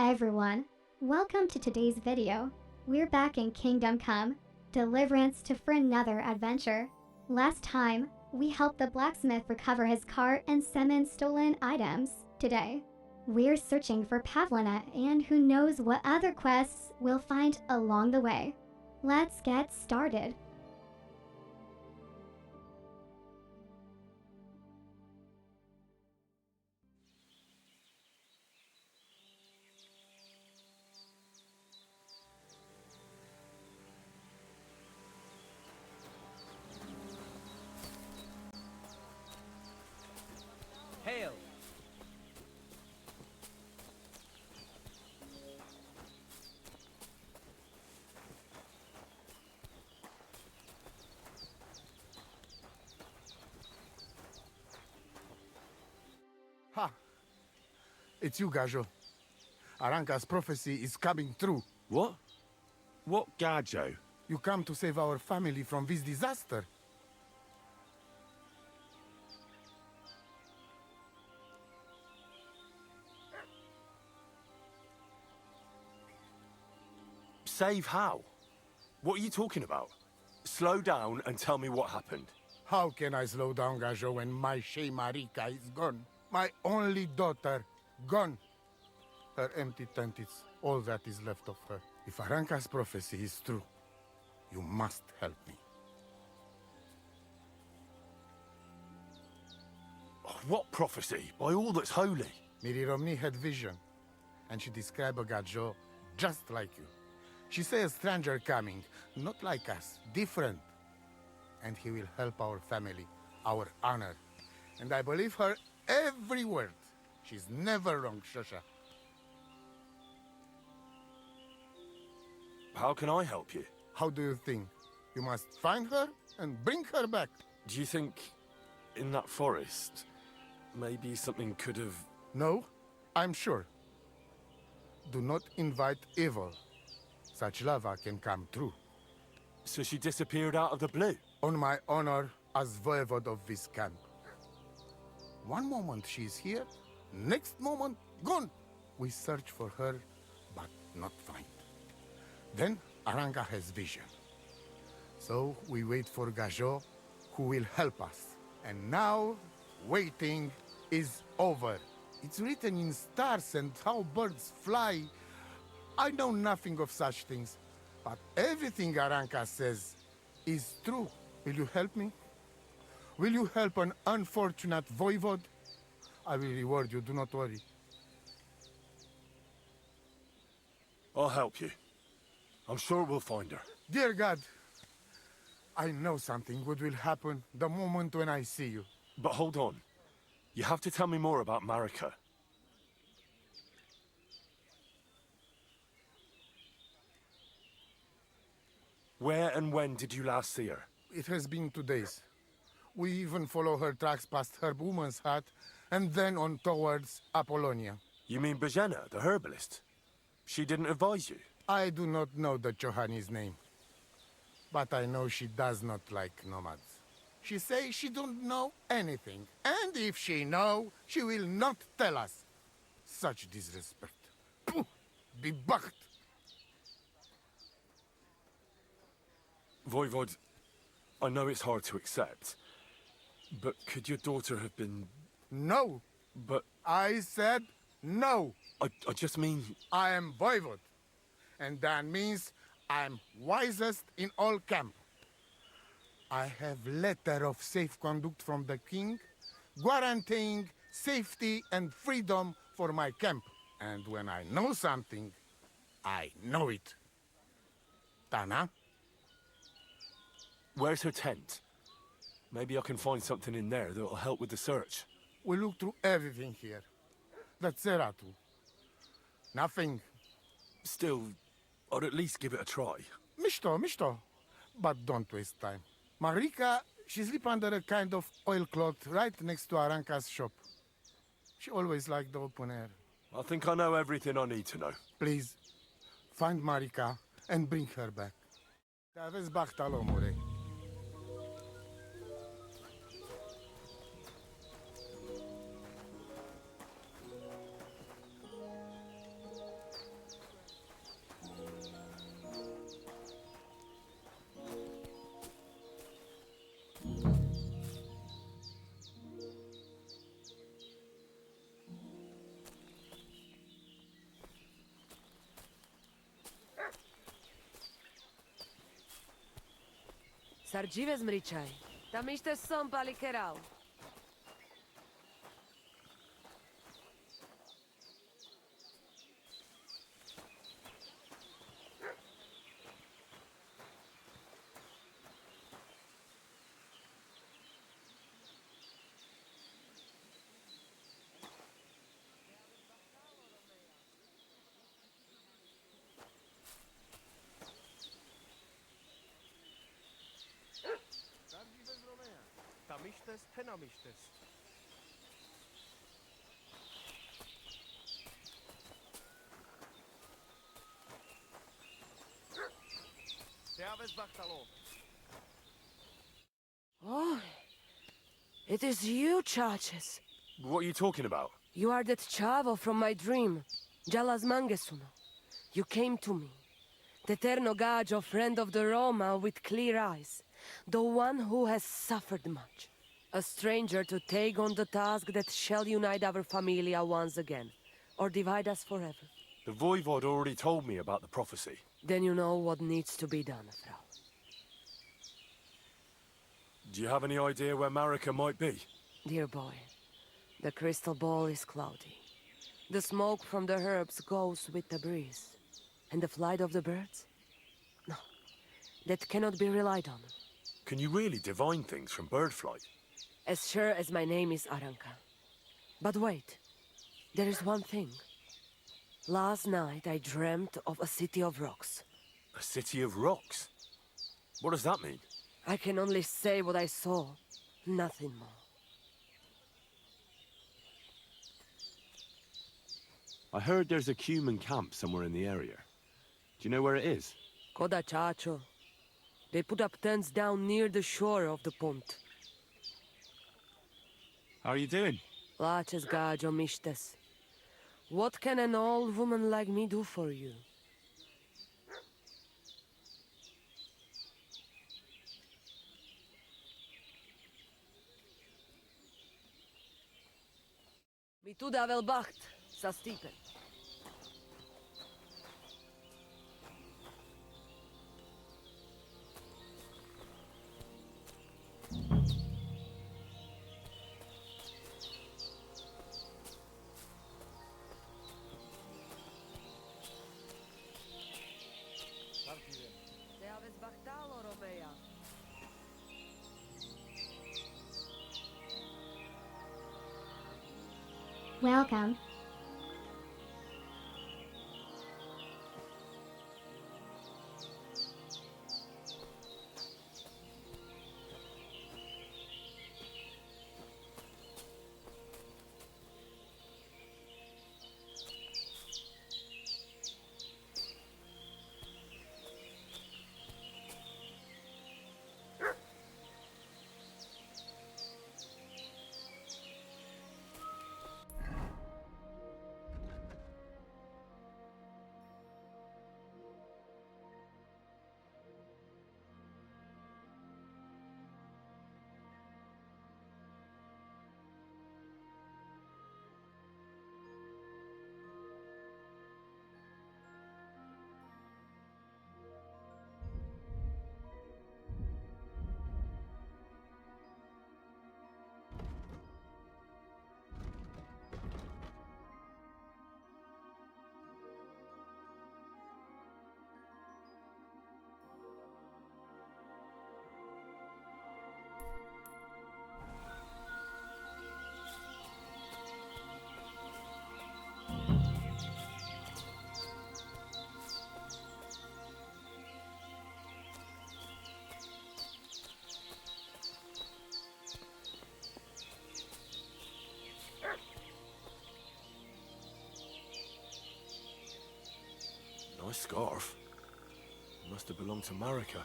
everyone, welcome to today's video. We're back in Kingdom Come, Deliverance for another adventure. Last time, we helped the blacksmith recover his cart and summon stolen items. Today, we're searching for Pavlina and who knows what other quests we'll find along the way. Let's get started. Hail! Ha! It's you, Gajo. Aranka's prophecy is coming true. What? What Gajo? You come to save our family from this disaster. Save how? What are you talking about? Slow down and tell me what happened. How can I slow down, Gajo, when my Shea Marika is gone? My only daughter, gone. Her empty tent is all that is left of her. If Aranka's prophecy is true, you must help me. What prophecy? By all that's holy. Miri Romney had vision, and she described a Gajo just like you. She said a stranger coming, not like us, different. And he will help our family, our honor. And I believe her every word. She's never wrong, Shosha. How can I help you? How do you think? You must find her and bring her back. Do you think in that forest, maybe something could have... No, I'm sure. Do not invite evil. Such lava can come true. So she disappeared out of the blue? On my honor as voivode of this camp. One moment she's here, next moment gone. We search for her, but not find. Then Aranka has vision. So we wait for Gajo, who will help us. And now, waiting is over. It's written in stars and how birds fly. I know nothing of such things, but everything Aranka says is true. Will you help me? Will you help an unfortunate voivode? I will reward you, do not worry. I'll help you. I'm sure we'll find her. Dear God, I know something good will happen the moment when I see you. But hold on. You have to tell me more about Marika. Where and when did you last see her? It has been 2 days. We even follow her tracks past her woman's hut and then on towards Apollonia. You mean Bojana, the herbalist? She didn't advise you? I do not know the Johani's name, but I know she does not like nomads. She says she don't know anything, and if she know, she will not tell us. Such disrespect. Pooh! Be bucked! Voivod, I know it's hard to accept, but could your daughter have been... No! But... I said no! I just mean... I am voivode, and that means I'm wisest in all camp. I have letter of safe conduct from the king, guaranteeing safety and freedom for my camp. And when I know something, I know it. Tana? Where's her tent? Maybe I can find something in there that'll help with the search. We look through everything here. The Tseratu. Nothing. Still, I'd at least give it a try. Mishto. But don't waste time. Marika, she sleep under a kind of oilcloth right next to Aranka's shop. She always liked the open air. I think I know everything I need to know. Please, find Marika and bring her back. Aveți bachtal, omule. Sardzive zmričaj. Tam ište som palikeral. Tamistes, penamistes. Oh, it is you, Chaches. What are you talking about? You are that chavo from my dream, Jalas Mangesuno. You came to me, the Eterno Gajo, friend of the Roma with clear eyes, the one who has suffered much. A stranger to take on the task that shall unite our familia once again, or divide us forever. The voivod already told me about the prophecy. Then you know what needs to be done, Frau. Do you have any idea where Marika might be? Dear boy, the crystal ball is cloudy. The smoke from the herbs goes with the breeze. And the flight of the birds? No, that cannot be relied on. Can you really divine things from bird flight? As sure as my name is Aranka. But wait, there is one thing. Last night I dreamt of a city of rocks. A city of rocks? What does that mean? I can only say what I saw, nothing more. I heard there's a Cuman camp somewhere in the area. Do you know where it is? Koda Chacho. They put up tents down near the shore of the pont. How are you doing? Laches gajo mishtes. What can an old woman like me do for you? Mi tu davel bacht, sa stipen. Te aves bachtalo, Romea. Welcome. Nice scarf. Must have belonged to Marika.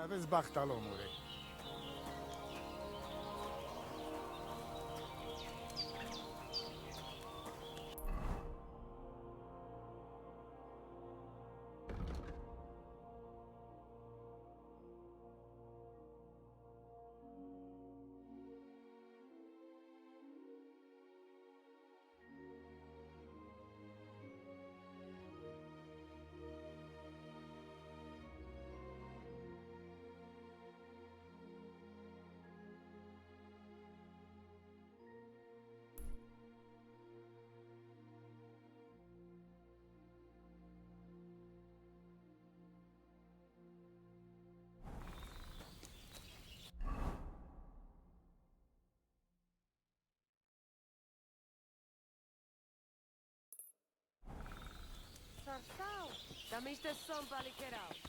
Aves bachtalo mure.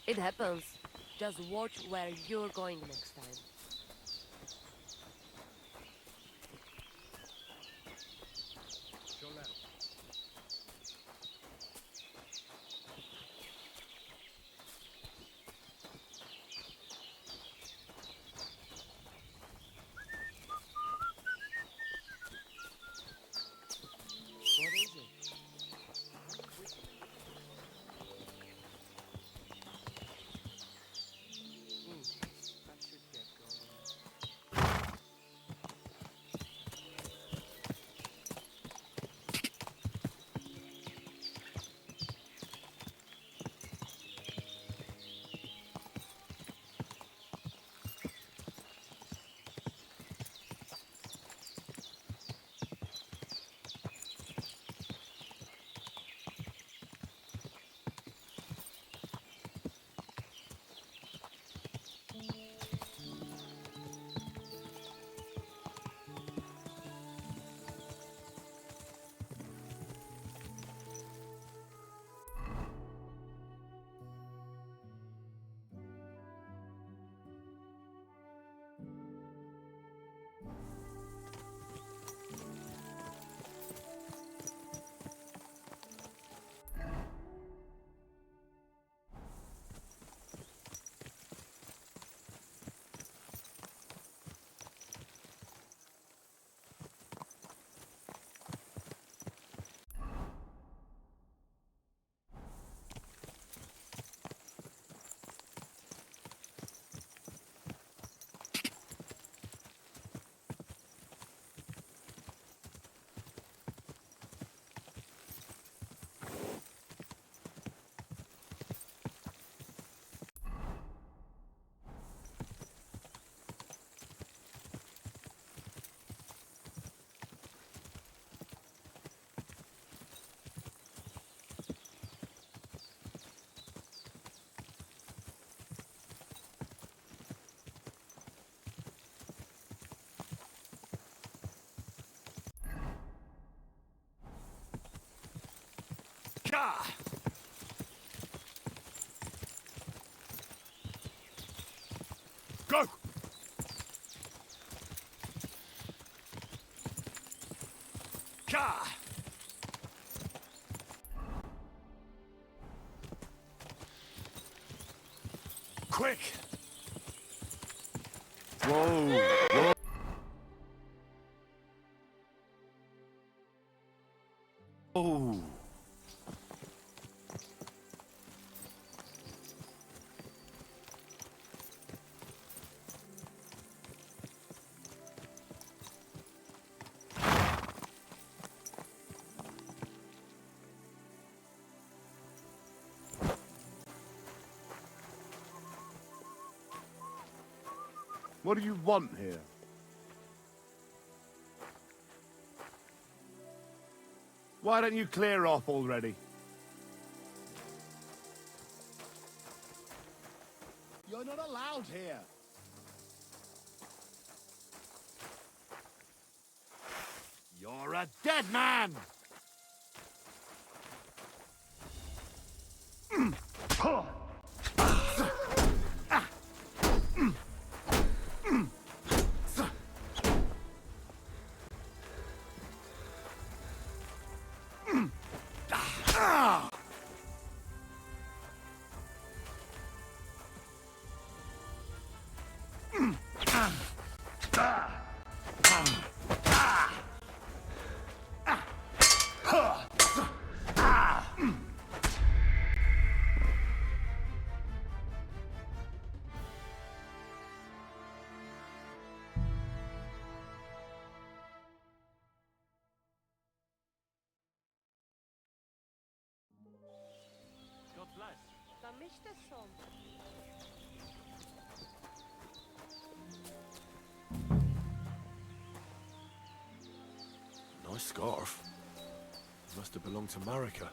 It happens. Just watch where you're going next time. What is it? I should get going. Gah! Go! Gah! Quick! Whoa! Whoa! Oh! What do you want here? Why don't you clear off already? You're not allowed here. You're a dead man! God bless. Nice scarf. Must have belonged to Marika.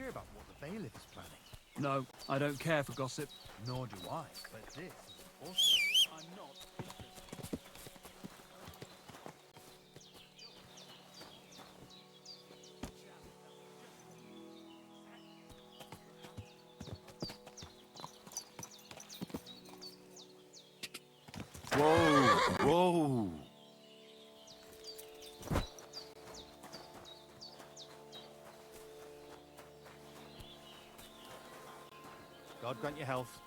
hear about what the bailiff is planning? No, I don't care for gossip. Nor do I, but this is important. I'm not interested. Whoa! Whoa! God grant you health.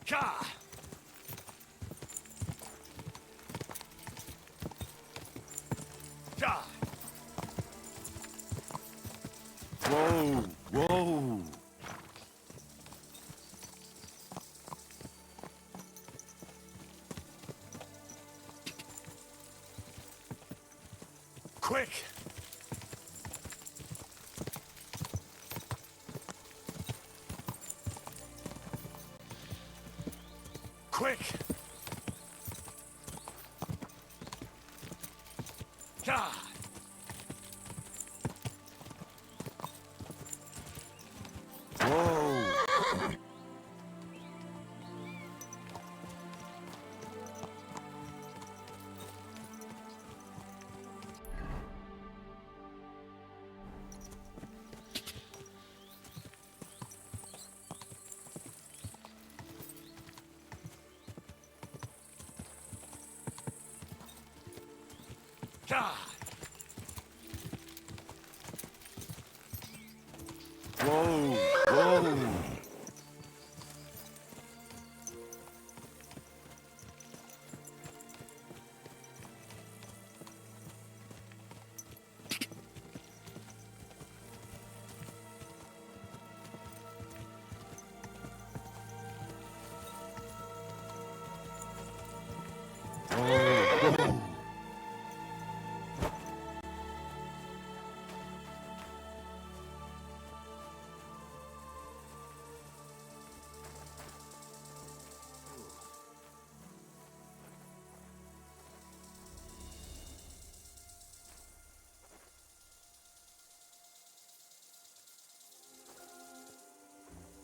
Ka! Ka! Whoa! Whoa! Quick! Quick! God! Whoa! God! Whoa! Whoa!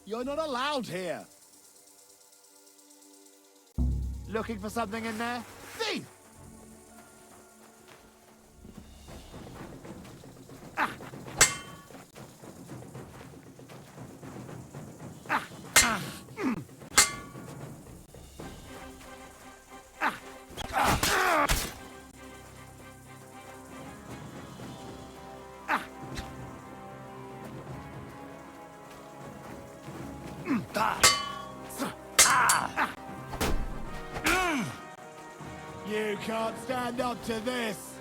You're not allowed here. Looking for something in there? Thief! You can't stand up to this.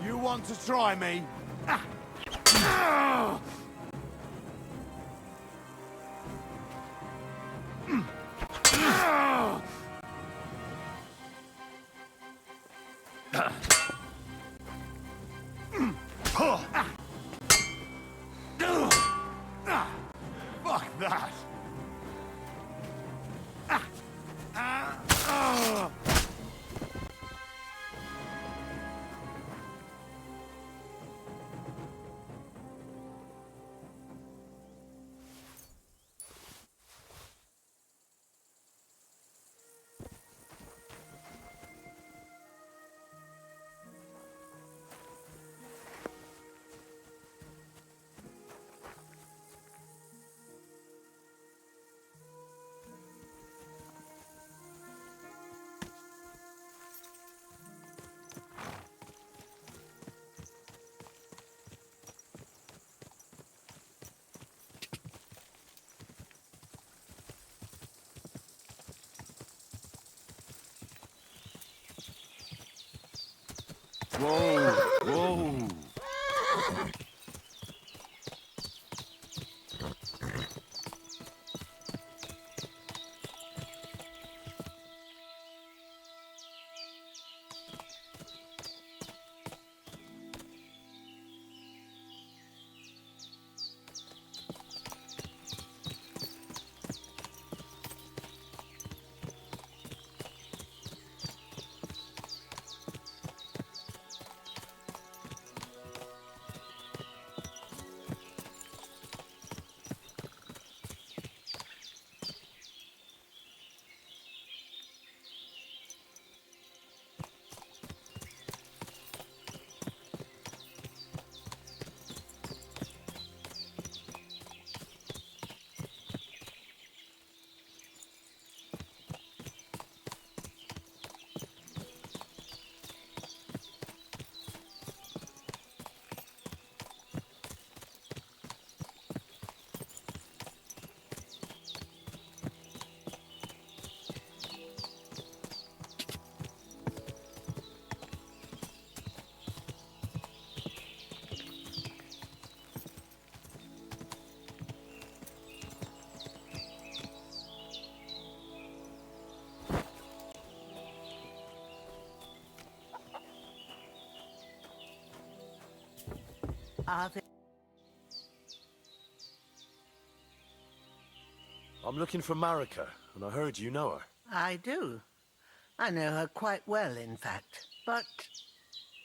You want to try me? Fuck that. Whoa! Whoa! Are they? I'm looking for Marika, and I heard you know her. I do. I know her quite well, in fact. But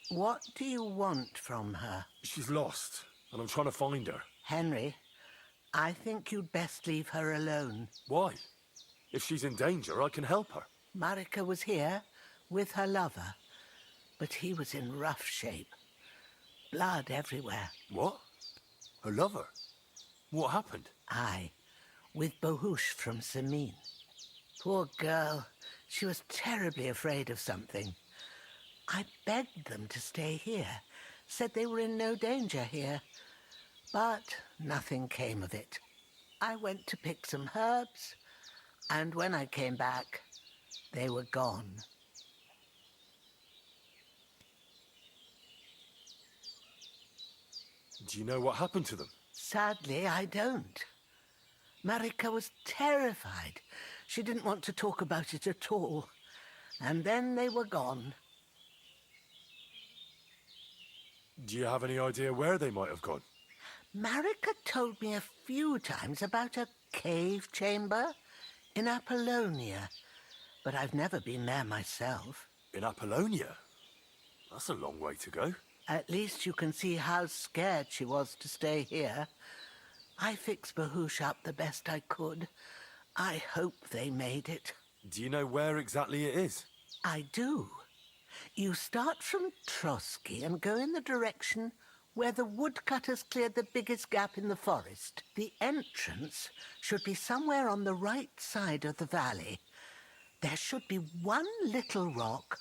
what do you want from her? She's lost, and I'm trying to find her. Henry, I think you'd best leave her alone. Why? If she's in danger, I can help her. Marika was here with her lover, but he was in rough shape. Blood everywhere. What? Her lover? What happened? Aye, with Bohouche from Samin. Poor girl. She was terribly afraid of something. I begged them to stay here, said they were in no danger here. But nothing came of it. I went to pick some herbs, and when I came back, they were gone. Do you know what happened to them? Sadly, I don't. Marika was terrified. She didn't want to talk about it at all. And then they were gone. Do you have any idea where they might have gone? Marika told me a few times about a cave chamber in Apollonia, but I've never been there myself. In Apollonia? That's a long way to go. At least you can see how scared she was to stay here. I fixed Bohouche up the best I could. I hope they made it. Do you know where exactly it is? I do. You start from Trotsky and go in the direction where the woodcutters cleared the biggest gap in the forest. The entrance should be somewhere on the right side of the valley. There should be one little rock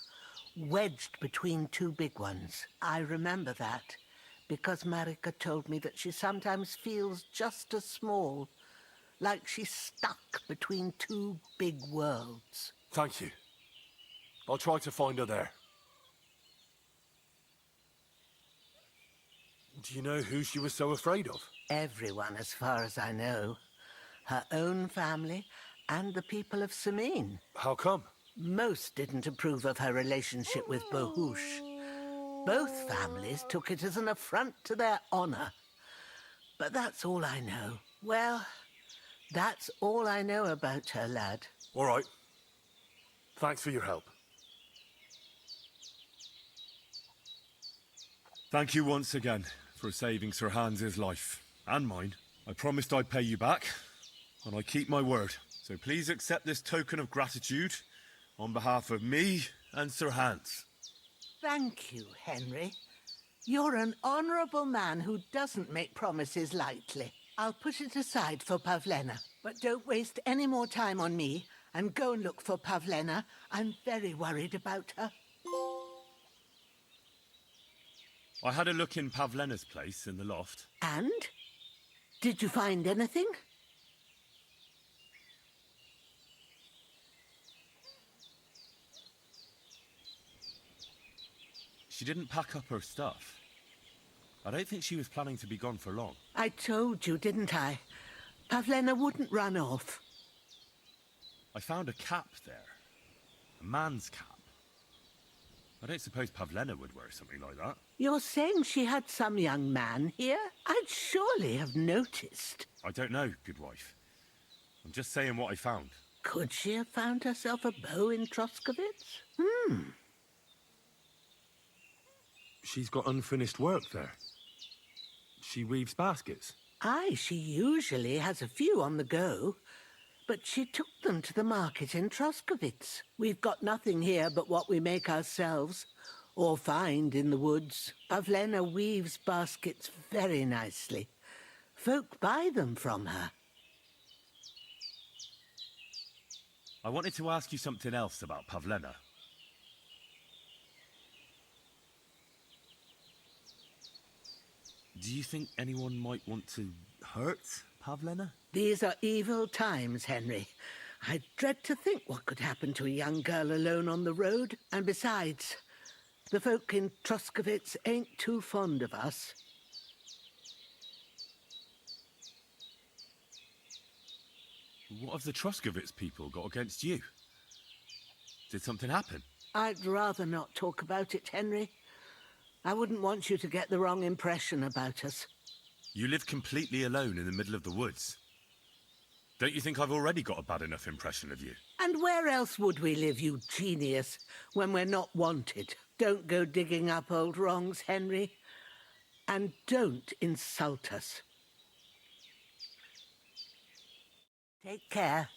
wedged between two big ones. I remember that because Marika told me that she sometimes feels just as small, like she's stuck between two big worlds. Thank you. I'll try to find her there. Do you know who she was so afraid of? Everyone, as far as I know. Her own family and the people of Samin. How come? Most didn't approve of her relationship with Bohouche. Both families took it as an affront to their honor. But that's all I know. Well, that's all I know about her, lad. All right. Thanks for your help. Thank you once again for saving Sir Hans's life. And mine. I promised I'd pay you back, and I keep my word. So please accept this token of gratitude on behalf of me and Sir Hans. Thank you, Henry. You're an honourable man who doesn't make promises lightly. I'll put it aside for Pavlena, but don't waste any more time on me and go and look for Pavlena. I'm very worried about her. I had a look in Pavlena's place in the loft. And? Did you find anything? She didn't pack up her stuff. I don't think she was planning to be gone for long. I told you, didn't I? Pavlena wouldn't run off. I found a cap there. A man's cap. I don't suppose Pavlena would wear something like that. You're saying she had some young man here? I'd surely have noticed. I don't know, good wife. I'm just saying what I found. Could she have found herself a bow in Troskovitz? She's got unfinished work there. She weaves baskets. Aye, she usually has a few on the go. But she took them to the market in Troskovitz. We've got nothing here but what we make ourselves, or find in the woods. Pavlena weaves baskets very nicely. Folk buy them from her. I wanted to ask you something else about Pavlena. Do you think anyone might want to hurt Pavlena? These are evil times, Henry. I dread to think what could happen to a young girl alone on the road. And besides, the folk in Troskovitz ain't too fond of us. What have the Troskovitz people got against you? Did something happen? I'd rather not talk about it, Henry. I wouldn't want you to get the wrong impression about us. You live completely alone in the middle of the woods. Don't you think I've already got a bad enough impression of you? And where else would we live, you genius, when we're not wanted? Don't go digging up old wrongs, Henry. And don't insult us. Take care.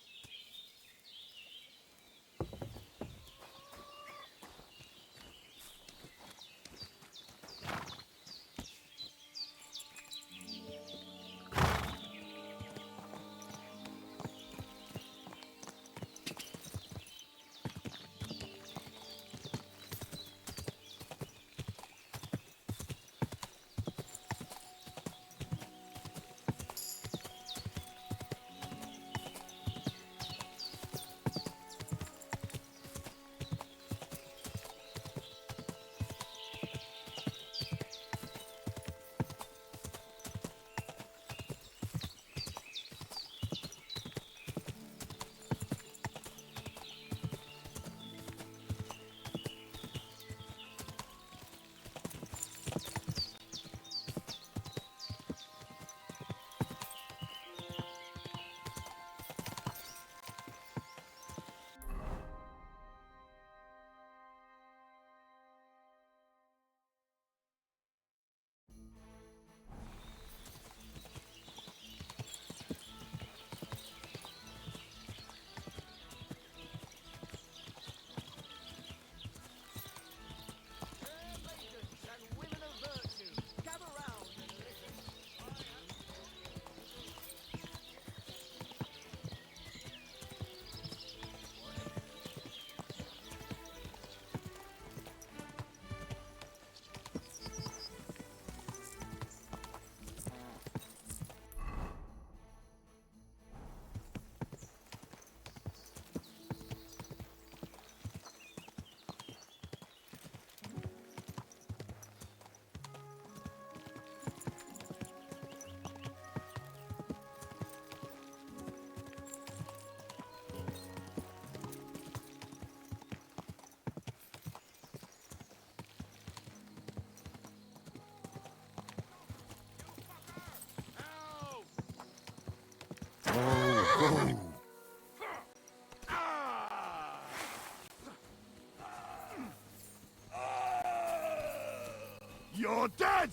You're dead!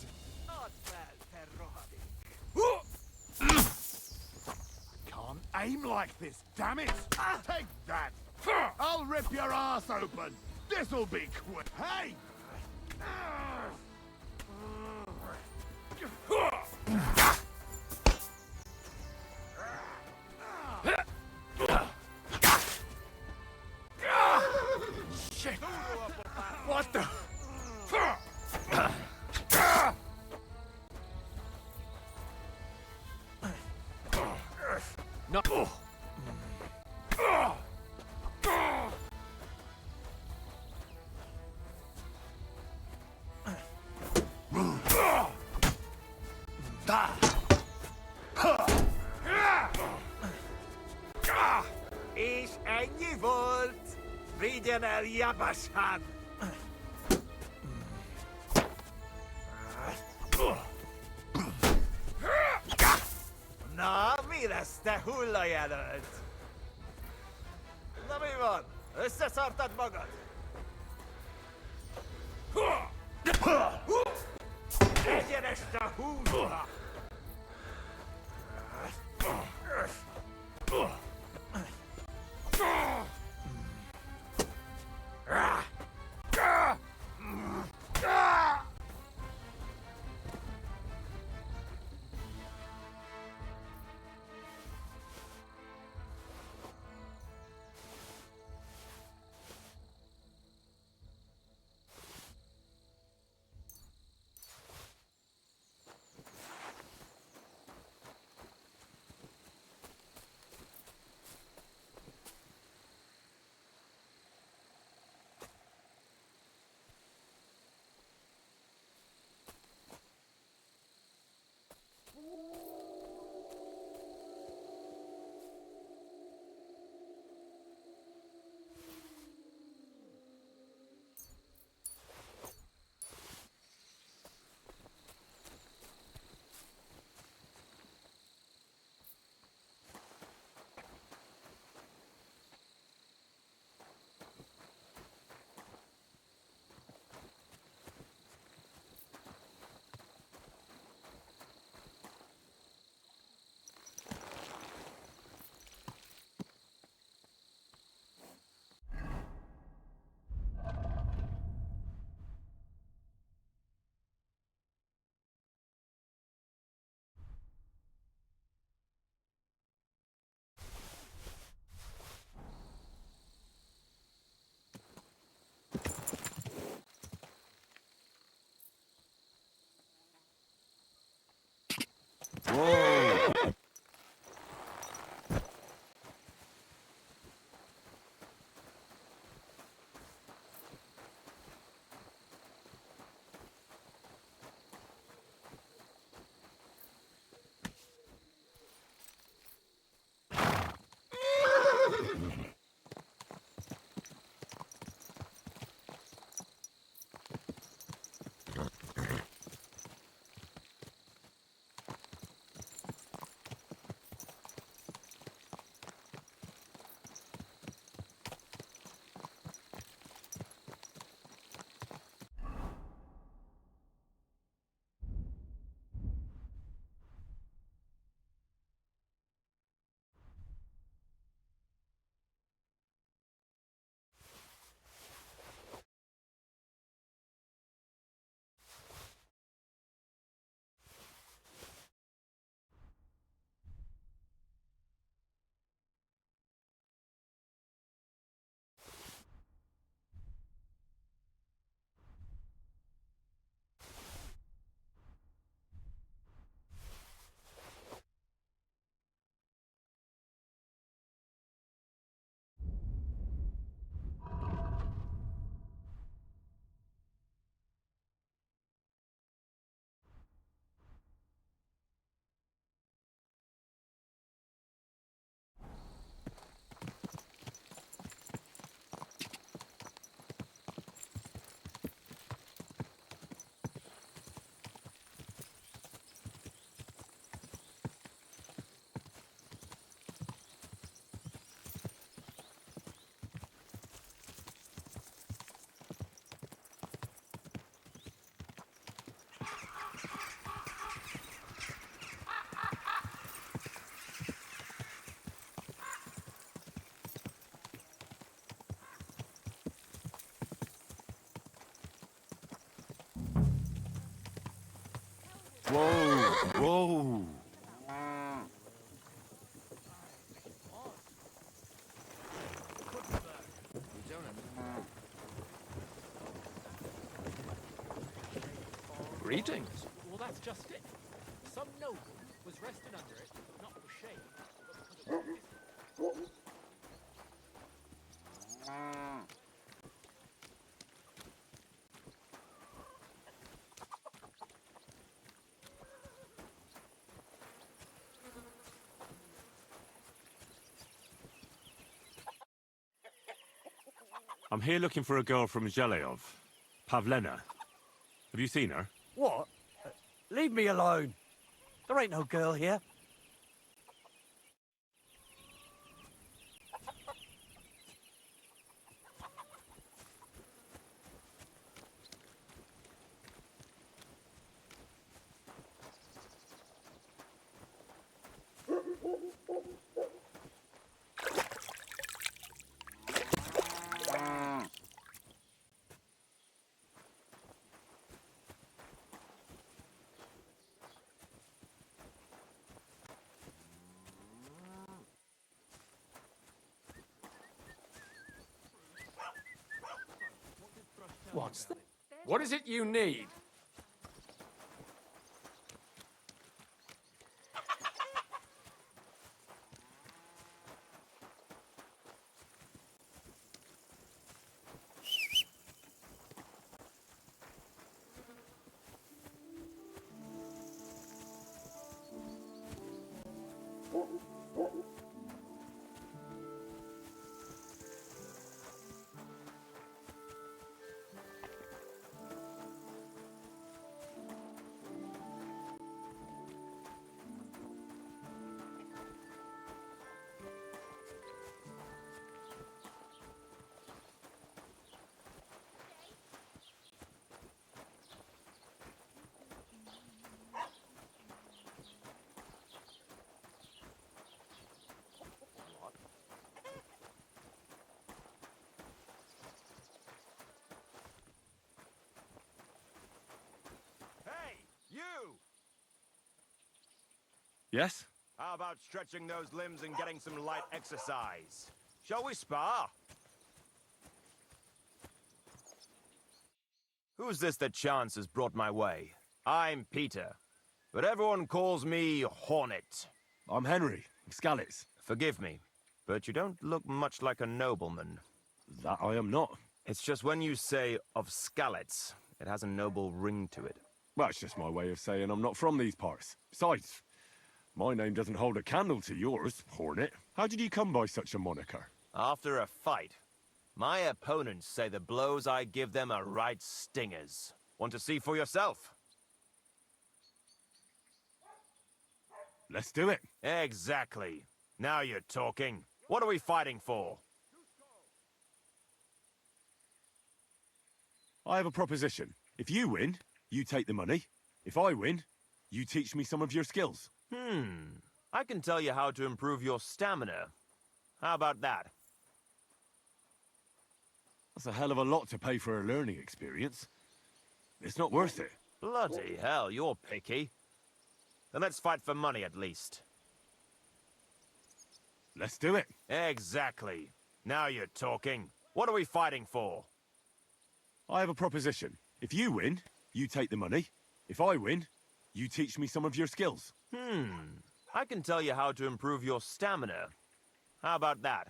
Can't aim like this, damn it! Take that! I'll rip your ass open! This'll be quick! Hey! Shit! What the? No. el Yabashad! Na, mi lesz, te hullajelölt? Na mi van? Összeszartad magad? Egyenest a húzva! Whoa! Whoa! Greetings. Well, that's just it. Some noble was rested under it, not for shade, but because of I'm here looking for a girl from Zheleov. Pavlena. Have you seen her? What? Leave me alone. There ain't no girl here. What's that? What is it you need? You! Yes? How about stretching those limbs and getting some light exercise? Shall we spar? Who's this that chance has brought my way? I'm Peter, but everyone calls me Hornet. I'm Henry, of Skalitz. Forgive me, but you don't look much like a nobleman. That I am not. It's just when you say of Skalitz, it has a noble ring to it. Well, it's just my way of saying I'm not from these parts. Besides, my name doesn't hold a candle to yours, Hornet. How did you come by such a moniker? After a fight, my opponents say the blows I give them are right stingers. Want to see for yourself? Let's do it. Exactly. Now you're talking. What are we fighting for? I have a proposition. If you win, you take the money. If I win, you teach me some of your skills. I can tell you how to improve your stamina. How about that? That's a hell of a lot to pay for a learning experience. It's not worth it. Bloody hell, you're picky. Then let's fight for money at least. Let's do it. Exactly. Now you're talking. What are we fighting for? I have a proposition. If you win, you take the money. If I win, you teach me some of your skills. I can tell you how to improve your stamina. How about that?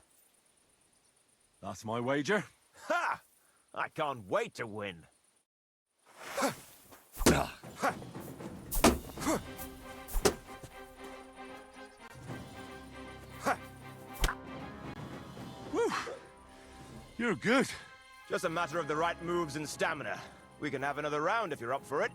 That's my wager. Ha! I can't wait to win. Whew. You're good. Just a matter of the right moves and stamina. We can have another round if you're up for it.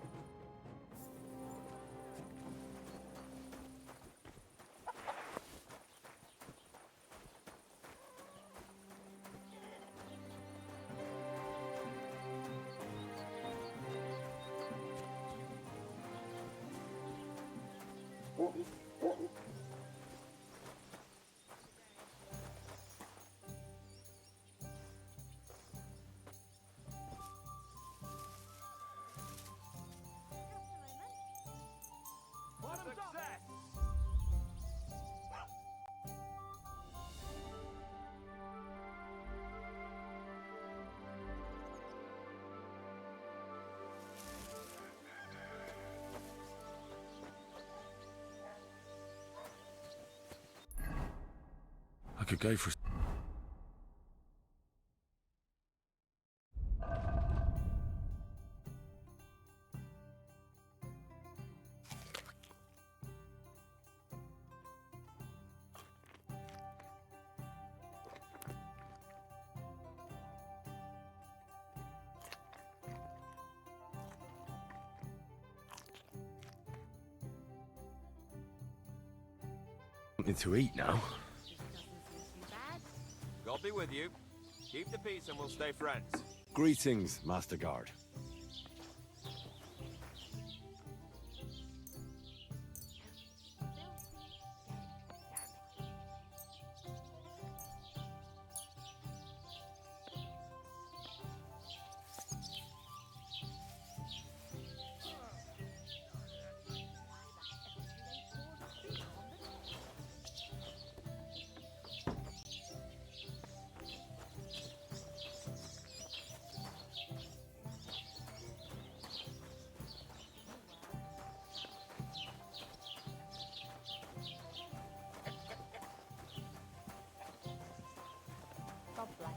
I could go for... something to eat now. God be with you. Keep the peace and we'll stay friends. Greetings, Master Guard. God bless.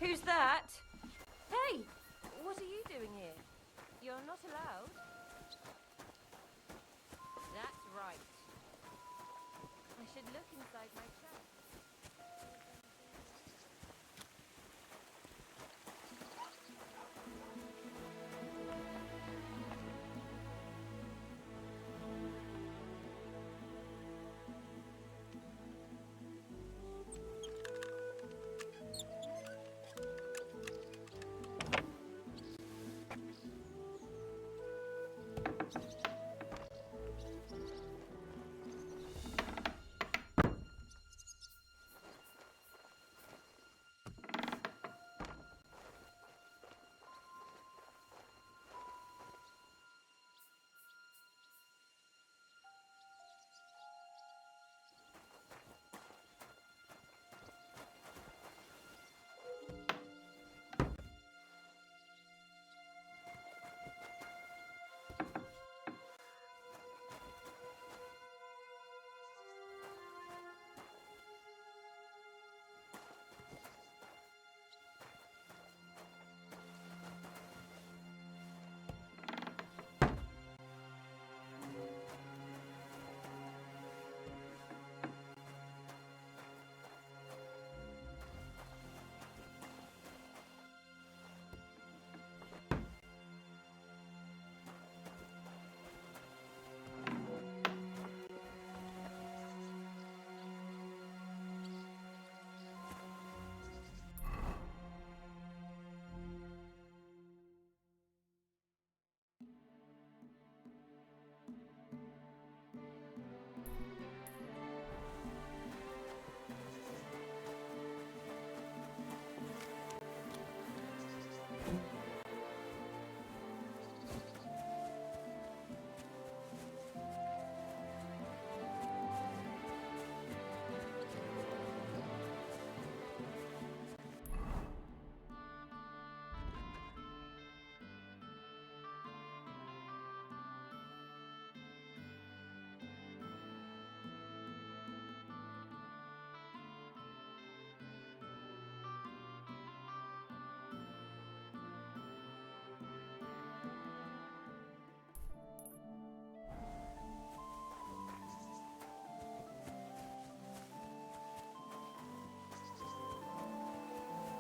Who's that? Hey! What are you doing here? You're not allowed. That's right. I should look inside my chest.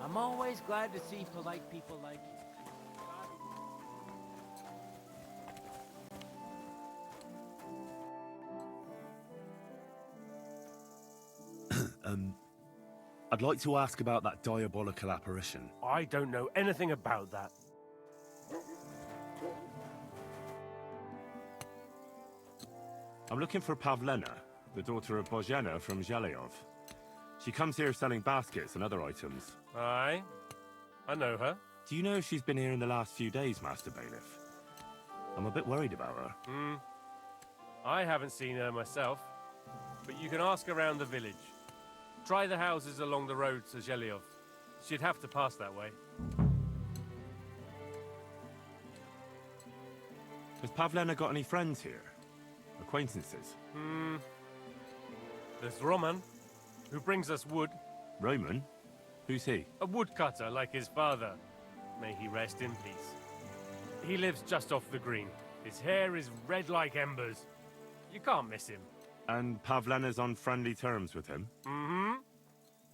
I'm always glad to see polite people like you. I'd like to ask about that diabolical apparition. I don't know anything about that. I'm looking for Pavlena, the daughter of Bozhena from Zhelyov. She comes here selling baskets and other items. Aye, I know her. Do you know if she's been here in the last few days, Master Bailiff? I'm a bit worried about her. I haven't seen her myself. but you can ask around the village. Try the houses along the road to Zhelyov. She'd have to pass that way. Has Pavlena got any friends here? Acquaintances? There's Roman, who brings us wood. Roman? Who's he? A woodcutter like his father. May he rest in peace. He lives just off the green. His hair is red like embers. You can't miss him. And Pavlena's on friendly terms with him?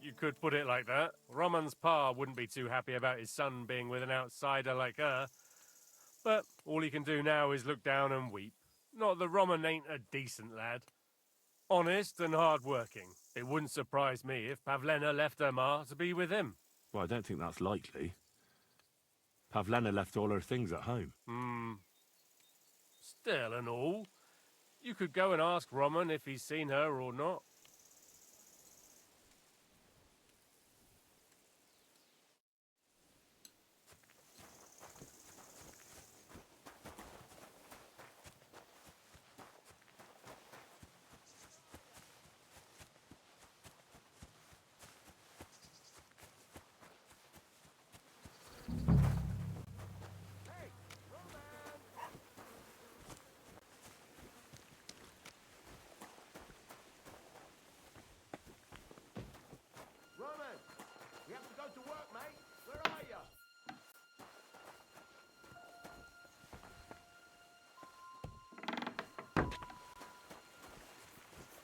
You could put it like that. Roman's pa wouldn't be too happy about his son being with an outsider like her. But all he can do now is look down and weep. Not that Roman ain't a decent lad. Honest and hard-working. It wouldn't surprise me if Pavlena left her ma to be with him. Well, I don't think that's likely. Pavlena left all her things at home. Still and all, you could go and ask Roman if he's seen her or not. Roman, we have to go to work, mate. Where are you?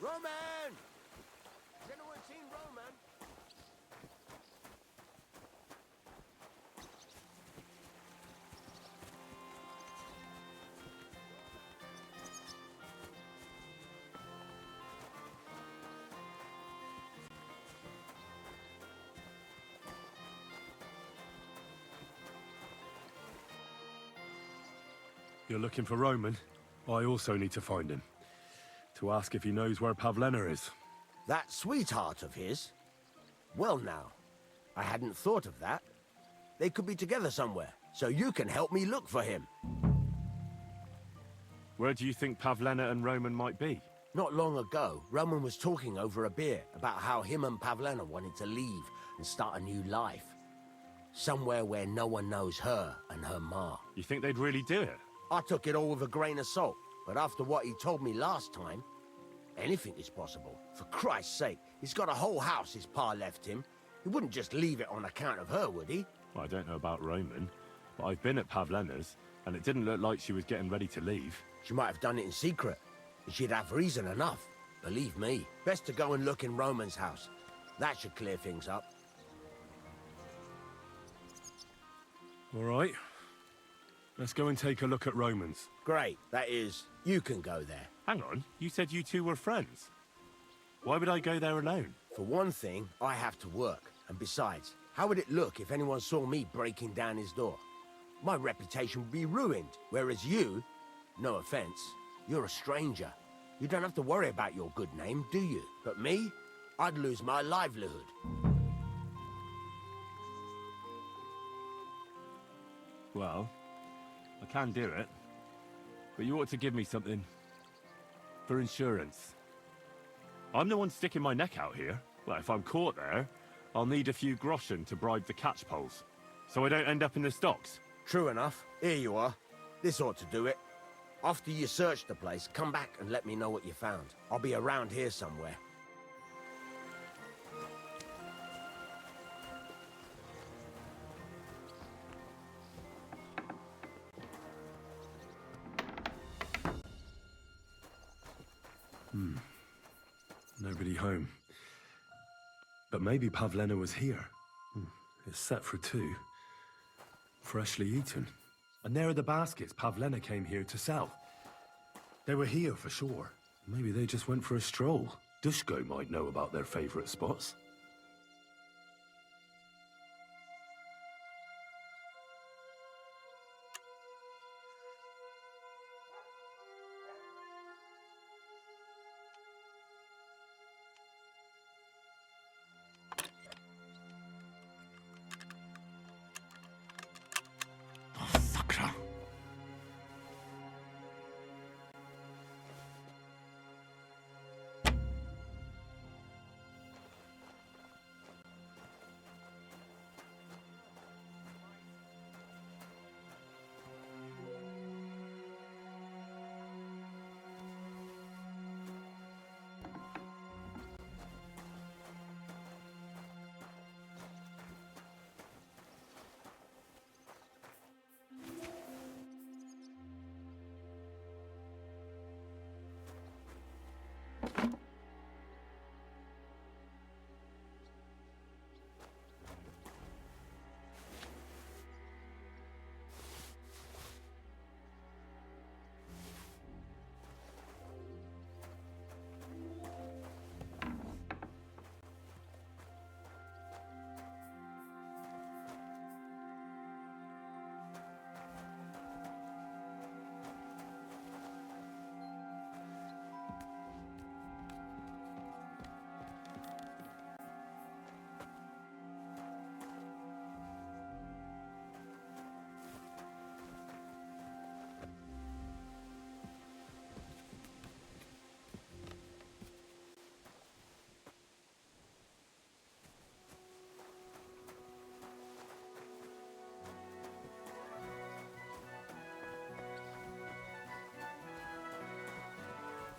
Roman! Has anyone seen Roman? You're looking for Roman? I also need to find him. To ask if he knows where Pavlena is. That sweetheart of his? Well now, I hadn't thought of that. They could be together somewhere, so you can help me look for him. Where do you think Pavlena and Roman might be? Not long ago, Roman was talking over a beer about how him and Pavlena wanted to leave and start a new life. Somewhere where no one knows her and her ma. You think they'd really do it? I took it all with a grain of salt, but after what he told me last time, anything is possible. For Christ's sake, he's got a whole house his pa left him. He wouldn't just leave it on account of her, would he? Well, I don't know about Roman, but I've been at Pavlena's, and it didn't look like she was getting ready to leave. She might have done it in secret, and she'd have reason enough. Believe me, best to go and look in Roman's house. That should clear things up. All right. Let's go and take a look at Roman's. Great, that is, you can go there. Hang on, you said you two were friends. Why would I go there alone? For one thing, I have to work. And besides, how would it look if anyone saw me breaking down his door? My reputation would be ruined, whereas you, no offense, you're a stranger. You don't have to worry about your good name, do you? But me, I'd lose my livelihood. Well, I can do it, but you ought to give me something for insurance. I'm the one sticking my neck out here. Well, if I'm caught there, I'll need a few groschen to bribe the catch poles, so I don't end up in the stocks. True enough. Here you are. This ought to do it. After you search the place, come back and let me know what you found. I'll be around here somewhere. Nobody home. But maybe Pavlena was here. It's set for 2. Freshly eaten. And there are the baskets Pavlena came here to sell. They were here for sure. Maybe they just went for a stroll. Dushko might know about their favorite spots.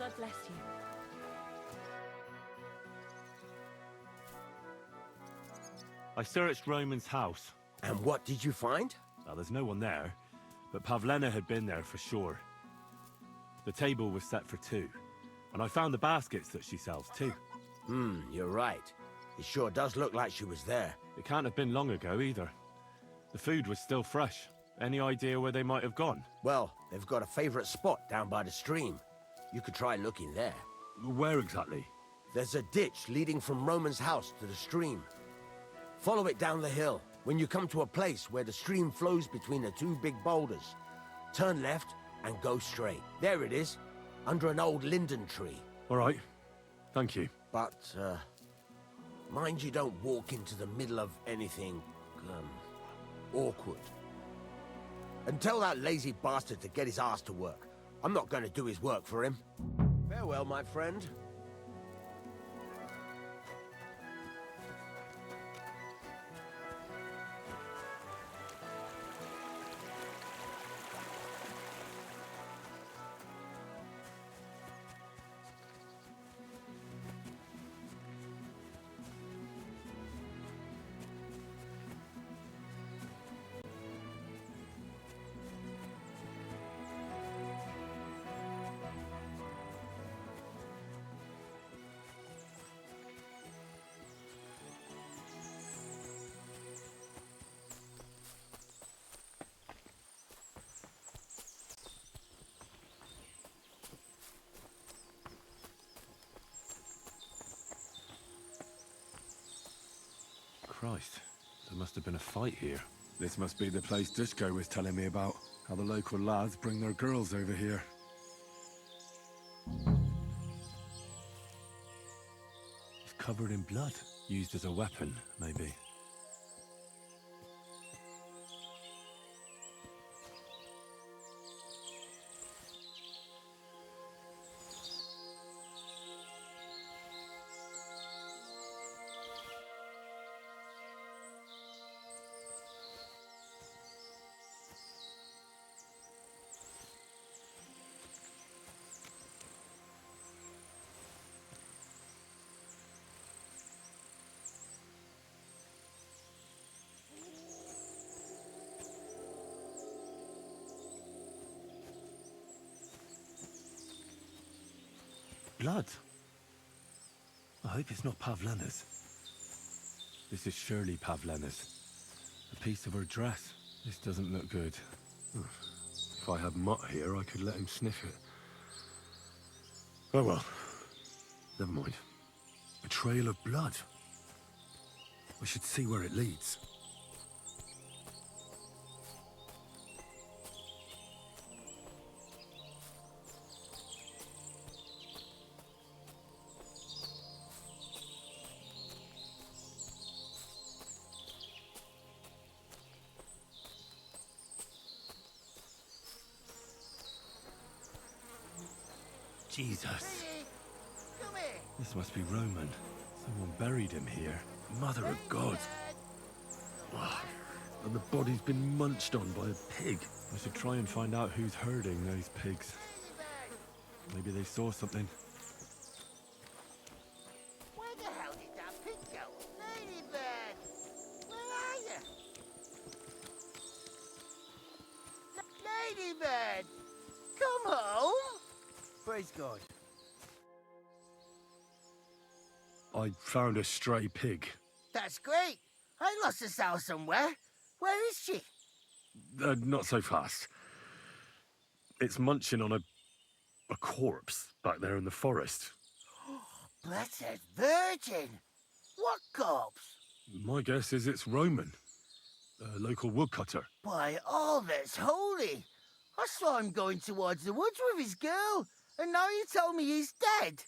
God bless you. I searched Roman's house. And what did you find? Well, there's no one there, but Pavlena had been there for sure. The table was set for two, and I found the baskets that she sells too. You're right. It sure does look like she was there. It can't have been long ago either. The food was still fresh. Any idea where they might have gone? Well, they've got a favorite spot down by the stream. You could try looking there. Where exactly? There's a ditch leading from Roman's house to the stream. Follow it down the hill. When you come to a place where the stream flows between the two big boulders, turn left and go straight. There it is, under an old linden tree. All right. Thank you. But, mind you don't walk into the middle of anything, awkward. And tell that lazy bastard to get his ass to work. I'm not going to do his work for him. Farewell, my friend. Christ, there must have been a fight here. This must be the place Dushko was telling me about. How the local lads bring their girls over here. It's covered in blood. Used as a weapon, maybe. Blood? I hope it's not Pavlena's. This is surely Pavlena's. A piece of her dress. This doesn't look good. If I had Mutt here, I could let him sniff it. Oh well. Never mind. A trail of blood. I should see where it leads. Jesus. Come here. This must be Roman. Someone buried him here. Mother of God. Ah, and the body's been munched on by a pig. I should try and find out who's herding those pigs. Maybe they saw something. Where the hell did that pig go? Ladybird! Where are you? Ladybird! Come home! Praise God. I found a stray pig. That's great. I lost a sow somewhere. Where is she? Not so fast. It's munching on a corpse back there in the forest. Blessed Virgin! What corpse? My guess is it's Roman. A local woodcutter. By all that's holy! I saw him going towards the woods with his girl, and now you tell me he's dead.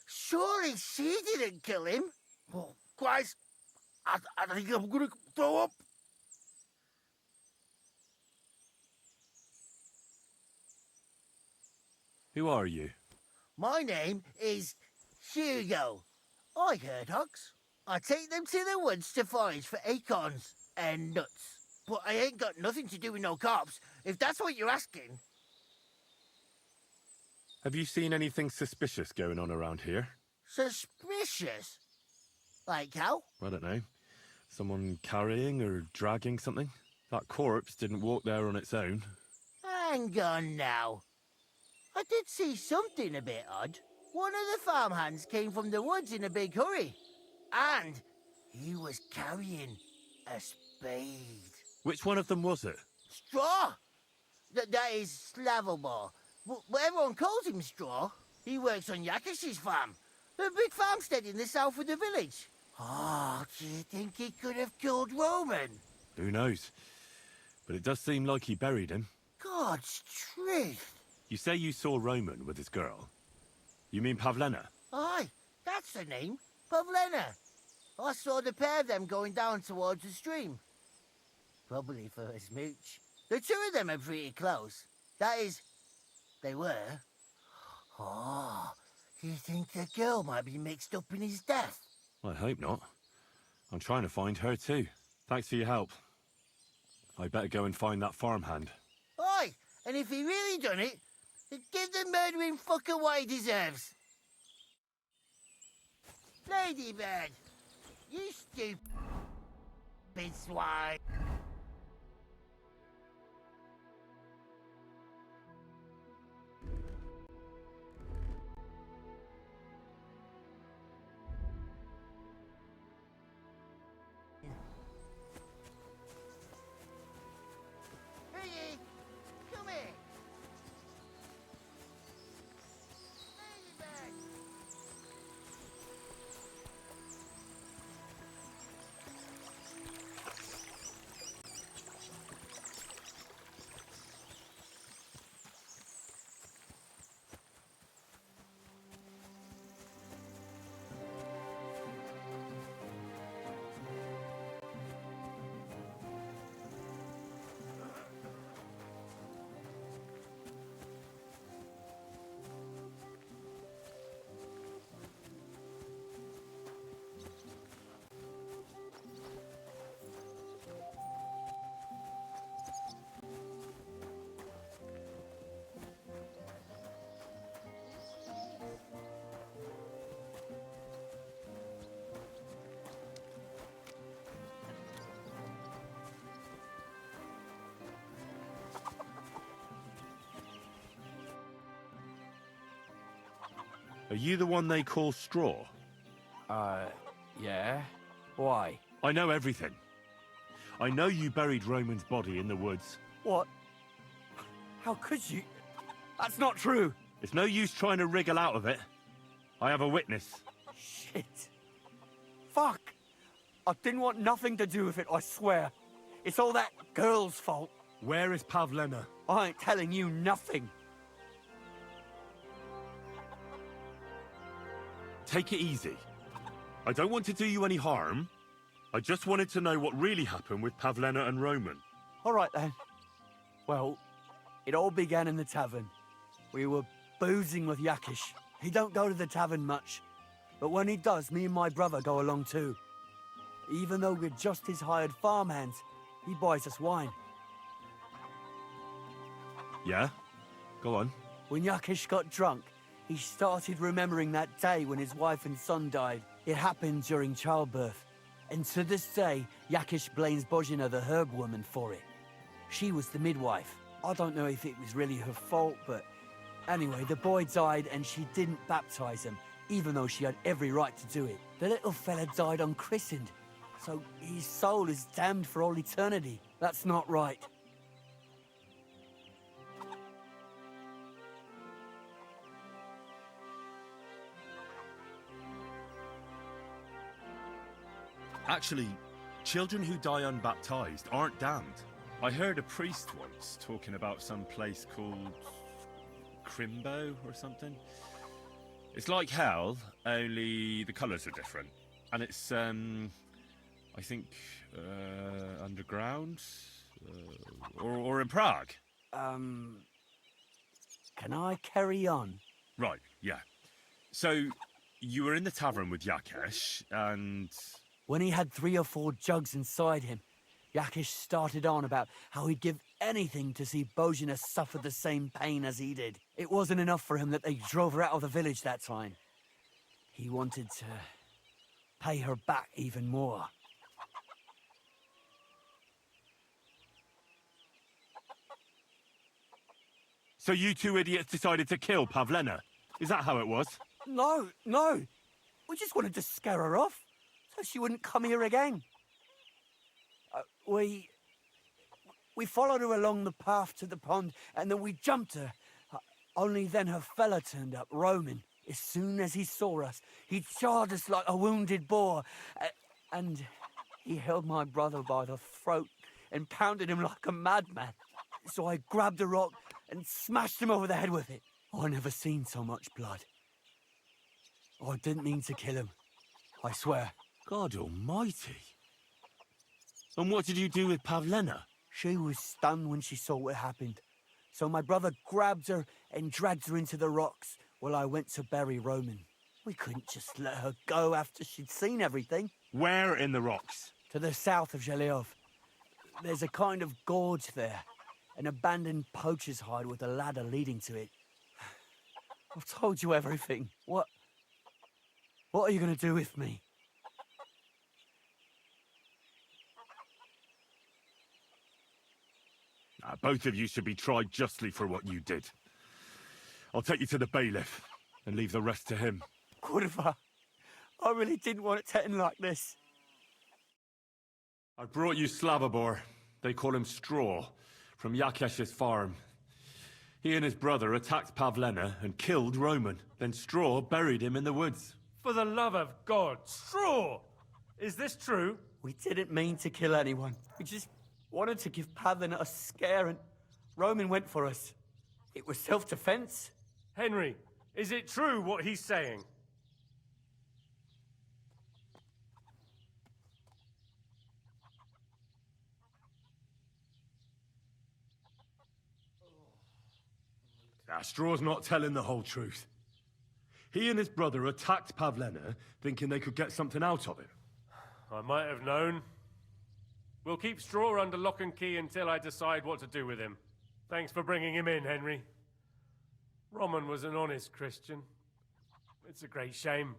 Surely she didn't kill him. Oh, Christ, I think I'm gonna throw up. Who are you? My name is Hugo. I herd hogs. I take them to the woods to forage for acorns and nuts. But I ain't got nothing to do with no cops, if that's what you're asking. Have you seen anything suspicious going on around here? Suspicious? Like how? I don't know. Someone carrying or dragging something? That corpse didn't walk there on its own. Hang on now. I did see something a bit odd. One of the farmhands came from the woods in a big hurry. And he was carrying a spade. Which one of them was it? Straw! That is Slavobor. But everyone calls him Straw. He works on Yakish's farm. The big farmstead in the south of the village. Oh, do you think he could have killed Roman? Who knows? But it does seem like he buried him. God's truth. You say you saw Roman with his girl. You mean Pavlena? Aye, that's the name. Pavlena. I saw the pair of them going down towards the stream. Probably for a smooch. The two of them are pretty close. That is, they were. Oh, you think the girl might be mixed up in his death? I hope not. I'm trying to find her too. Thanks for your help. I better go and find that farmhand. Aye, and if he really done it, give the murdering fucker what he deserves. Ladybird, you stupid swine. Piggy, come here. Ladybird. Are you the one they call Straw? Yeah? Why? I know everything. I know you buried Roman's body in the woods. What? How could you? That's not true! It's no use trying to wriggle out of it. I have a witness. Shit. Fuck! I didn't want nothing to do with it, I swear. It's all that girl's fault. Where is Pavlena? I ain't telling you nothing. Take it easy. I don't want to do you any harm. I just wanted to know what really happened with Pavlena and Roman. All right, then. Well, it all began in the tavern. We were boozing with Yakish. He don't go to the tavern much, but when he does, me and my brother go along too. Even though we're just his hired farmhands, he buys us wine. Yeah? Go on. When Yakish got drunk, he started remembering that day when his wife and son died. It happened during childbirth. And to this day, Yakish blames Bozhina, the herb woman, for it. She was the midwife. I don't know if it was really her fault, but anyway, the boy died and she didn't baptize him, even though she had every right to do it. The little fella died unchristened, so his soul is damned for all eternity. That's not right. Actually, children who die unbaptized aren't damned. I heard a priest once talking about some place called Crimbo or something. It's like hell, only the colours are different. And it's, I think, underground? Or in Prague. Can I carry on? Right, yeah. So, you were in the tavern with Yakesh, and... When he had 3 or 4 jugs inside him, Yakish started on about how he'd give anything to see Bojina suffer the same pain as he did. It wasn't enough for him that they drove her out of the village that time. He wanted to pay her back even more. So you two idiots decided to kill Pavlena? Is that how it was? No, no. We just wanted to scare her off, so she wouldn't come here again. We followed her along the path to the pond, and then we jumped her. Only then her fella turned up, Roman. As soon as he saw us, he charged us like a wounded boar, and he held my brother by the throat and pounded him like a madman. So I grabbed a rock and smashed him over the head with it. I never seen so much blood. I didn't mean to kill him, I swear. God almighty. And what did you do with Pavlena? She was stunned when she saw what happened. So my brother grabbed her and dragged her into the rocks while I went to bury Roman. We couldn't just let her go after she'd seen everything. Where in the rocks? To the south of Zheleov. There's a kind of gorge there. An abandoned poacher's hide with a ladder leading to it. I've told you everything. What are you going to do with me? Both of you should be tried justly for what you did. I'll take you to the bailiff and leave the rest to him. Kurva, I really didn't want it to end like this. I brought you Slavobor. They call him Straw, from Yakesh's farm. He and his brother attacked Pavlena and killed Roman. Then Straw buried him in the woods. For the love of God, Straw! Is this true? We didn't mean to kill anyone. We just wanted to give Pavlena a scare, and Roman went for us. It was self-defense. Henry, is it true what he's saying? Straw's not telling the whole truth. He and his brother attacked Pavlena, thinking they could get something out of it. I might have known. We'll keep Straw under lock and key until I decide what to do with him. Thanks for bringing him in, Henry. Roman was an honest Christian. It's a great shame.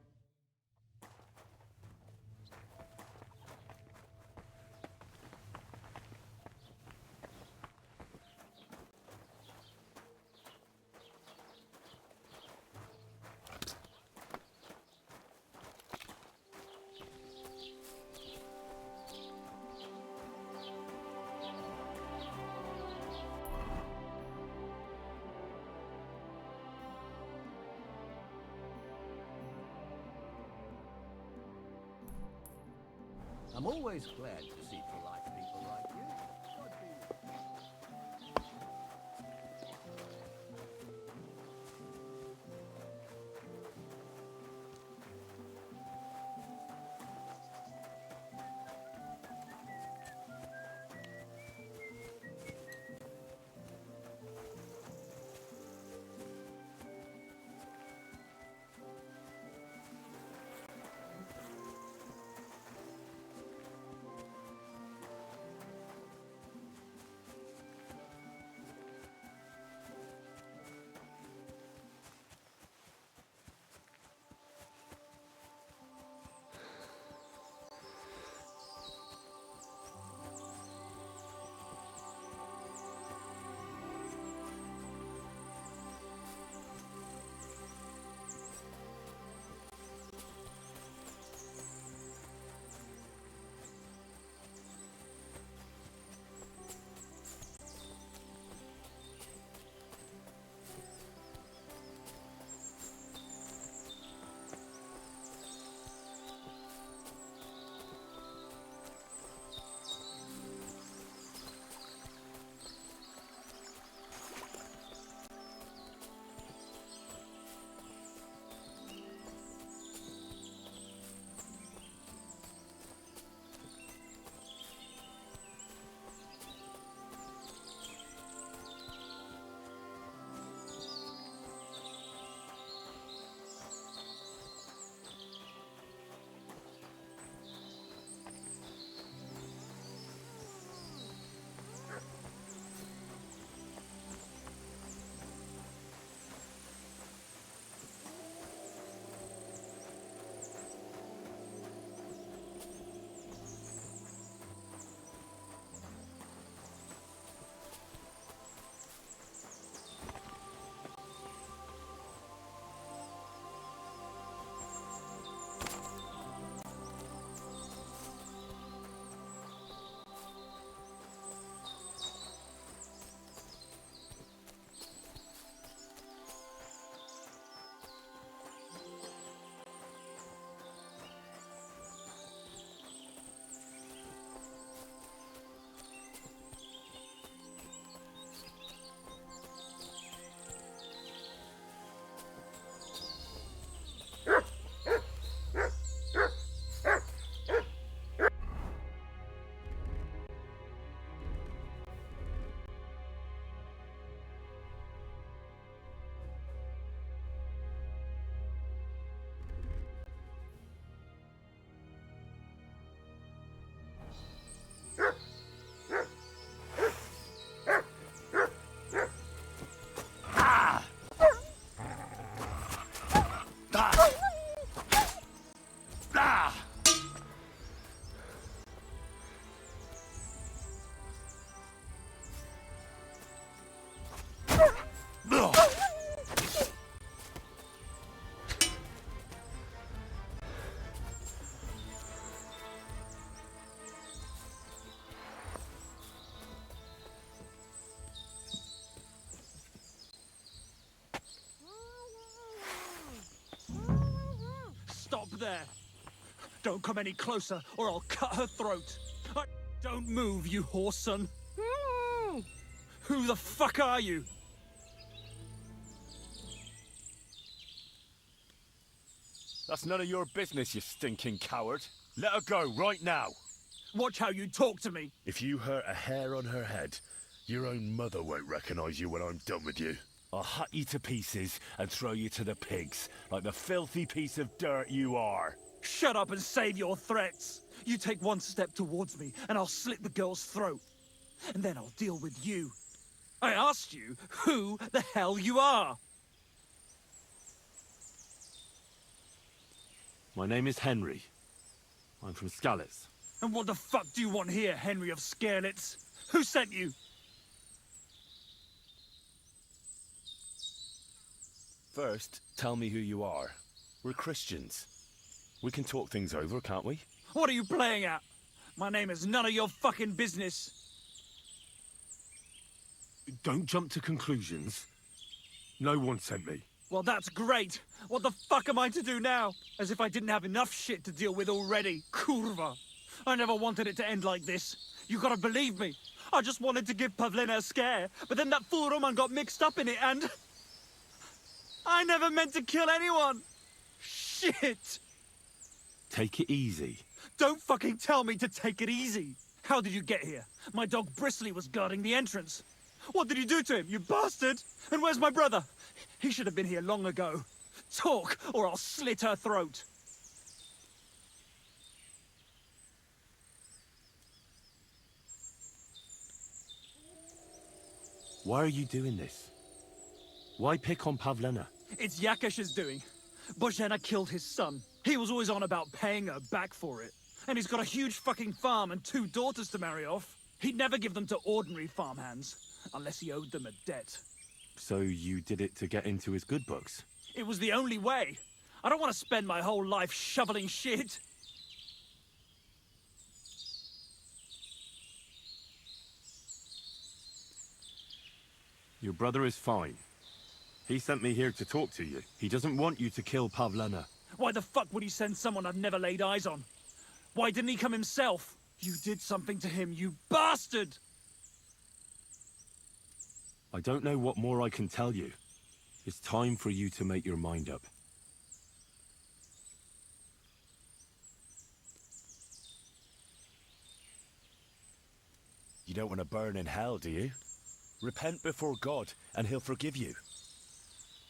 I'm always glad to see polite people like you. Don't come any closer, or I'll cut her throat. Don't move, you horse son. Who the fuck are you? That's none of your business, you stinking coward. Let her go, right now. Watch how you talk to me. If you hurt a hair on her head, your own mother won't recognize you when I'm done with you. I'll hut you to pieces and throw you to the pigs, like the filthy piece of dirt you are. Shut up and save your threats. You take one step towards me, and I'll slit the girl's throat. And then I'll deal with you. I asked you who the hell you are. My name is Henry. I'm from Skalitz. And what the fuck do you want here, Henry of Skalitz? Who sent you? First, tell me who you are. We're Christians. We can talk things over, can't we? What are you playing at? My name is none of your fucking business. Don't jump to conclusions. No one sent me. Well, that's great. What the fuck am I to do now? As if I didn't have enough shit to deal with already. Kurva. I never wanted it to end like this. You gotta believe me. I just wanted to give Pavlena a scare, but then that fool Roman got mixed up in it and... I never meant to kill anyone. Shit. Take it easy. Don't fucking tell me to take it easy. How did you get here? My dog Bristly was guarding the entrance. What did you do to him, you bastard? And where's my brother? He should have been here long ago. Talk, or I'll slit her throat. Why are you doing this? Why pick on Pavlena? It's Yakash's doing. Bohemia killed his son. He was always on about paying her back for it. And he's got a huge fucking farm and 2 daughters to marry off. He'd never give them to ordinary farmhands, unless he owed them a debt. So you did it to get into his good books? It was the only way. I don't want to spend my whole life shoveling shit. Your brother is fine. He sent me here to talk to you. He doesn't want you to kill Pavlena. Why the fuck would he send someone I've never laid eyes on? Why didn't he come himself? You did something to him, you bastard! I don't know what more I can tell you. It's time for you to make your mind up. You don't want to burn in hell, do you? Repent before God, and he'll forgive you.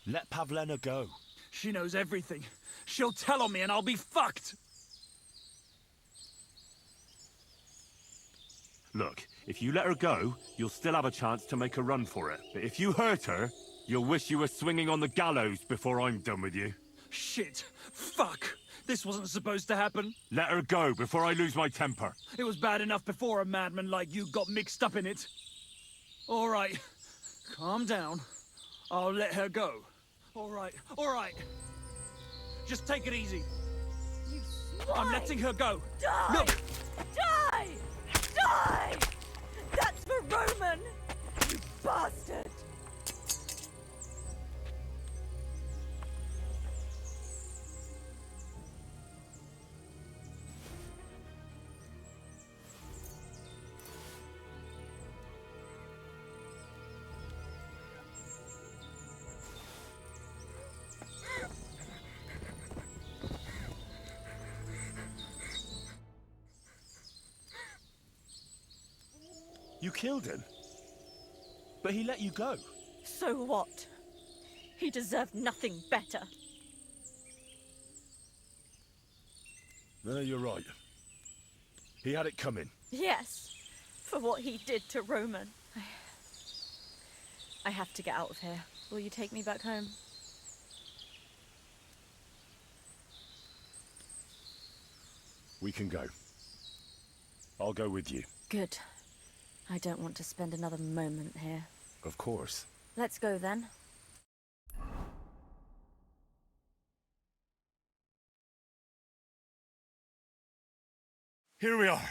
Let Pavlena go. She knows everything. She'll tell on me and I'll be fucked! Look, if you let her go, you'll still have a chance to make a run for it. But if you hurt her, you'll wish you were swinging on the gallows before I'm done with you. Shit! Fuck! This wasn't supposed to happen. Let her go before I lose my temper. It was bad enough before a madman like you got mixed up in it. All right. Calm down. I'll let her go. All right. All right. Just take it easy. You I'm letting her go. Die! Look! Die! Die! That's for Roman! You bastard! You killed him. But he let you go. So what? He deserved nothing better. No, you're right. He had it coming. Yes, for what he did to Roman. I have to get out of here. Will you take me back home? We can go. I'll go with you. Good. I don't want to spend another moment here. Of course. Let's go then. Here we are.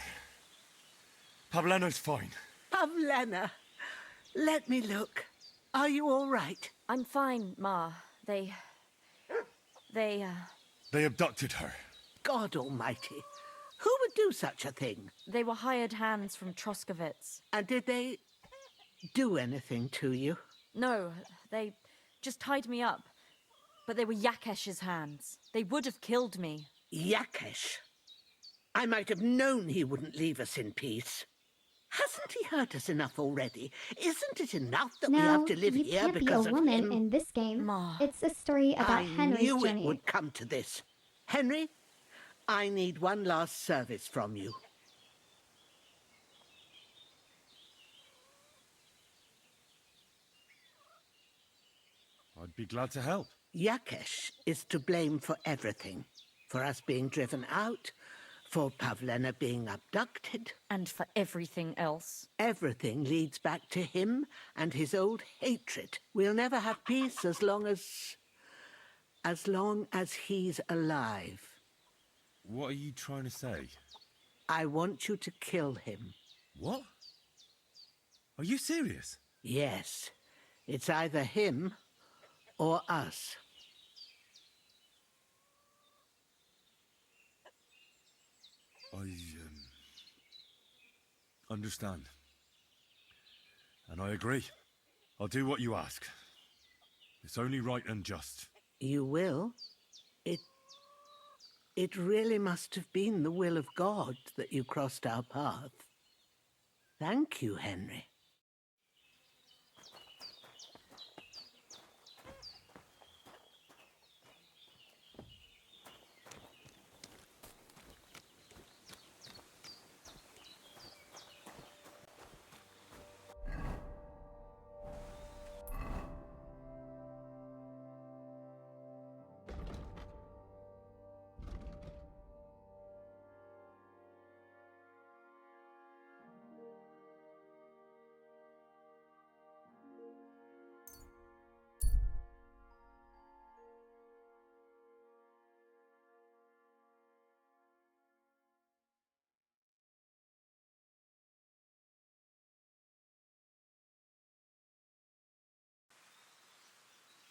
Pavlena's fine. Pavlena, let me look. Are you all right? I'm fine, Ma. They They abducted her. God almighty. Who would do such a thing? They were hired hands from Troskovitz. And did they do anything to you? No, they just tied me up. But they were Yakesh's hands. They would have killed me. Yakesh? I might have known he wouldn't leave us in peace. Hasn't he hurt us enough already? Isn't it enough that we have to live you here can't be a because of woman him? in this game. Ma. It's a story about I Henry's knew journey. it would come to this. Henry, I need one last service from you. I'd be glad to help. Yakesh is to blame for everything. For us being driven out, for Pavlena being abducted. And for everything else. Everything leads back to him and his old hatred. We'll never have peace as long as he's alive. What are you trying to say? I want you to kill him. What? Are you serious? Yes. It's either him or us. I understand. And I agree. I'll do what you ask. It's only right and just. You will? It really must have been the will of God that you crossed our path. Thank you, Henry.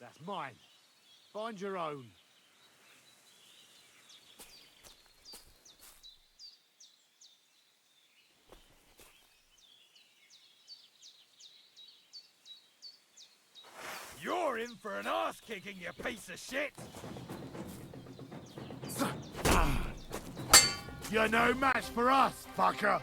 That's mine. Find your own. You're in for an ass-kicking, you piece of shit! You're no match for us, fucker!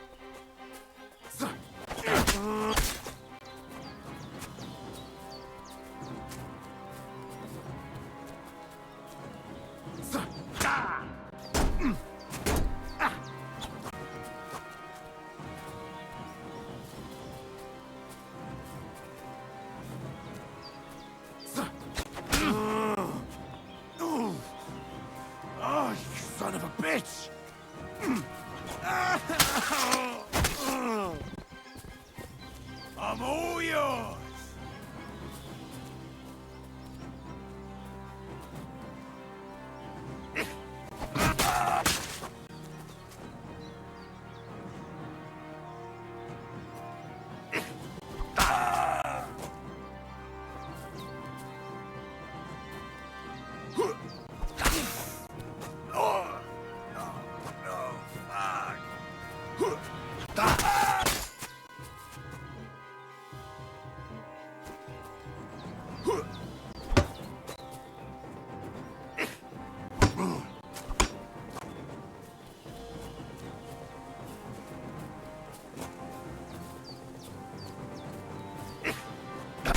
Oh, you son of a bitch! I'm all yours!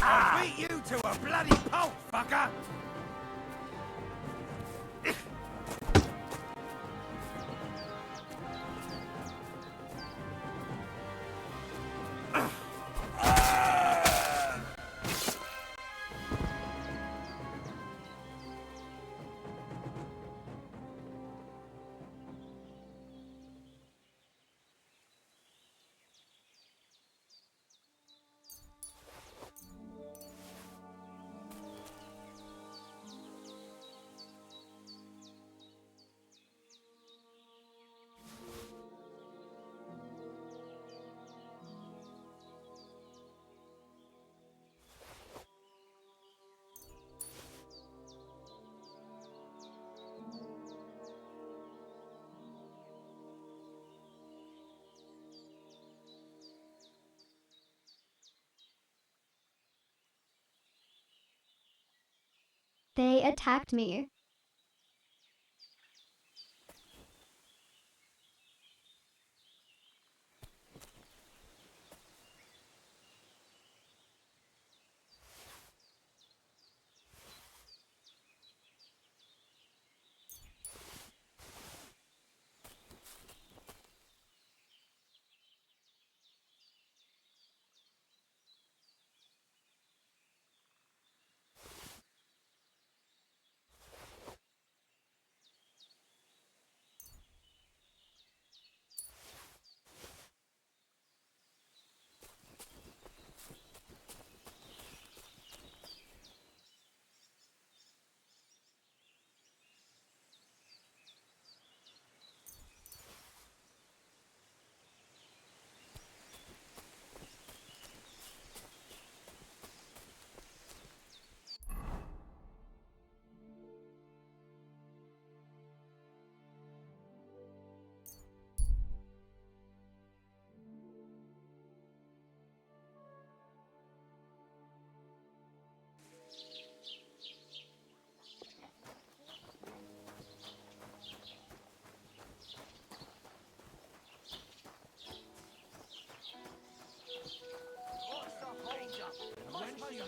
I'll beat you to a bloody pulp, fucker! They attacked me.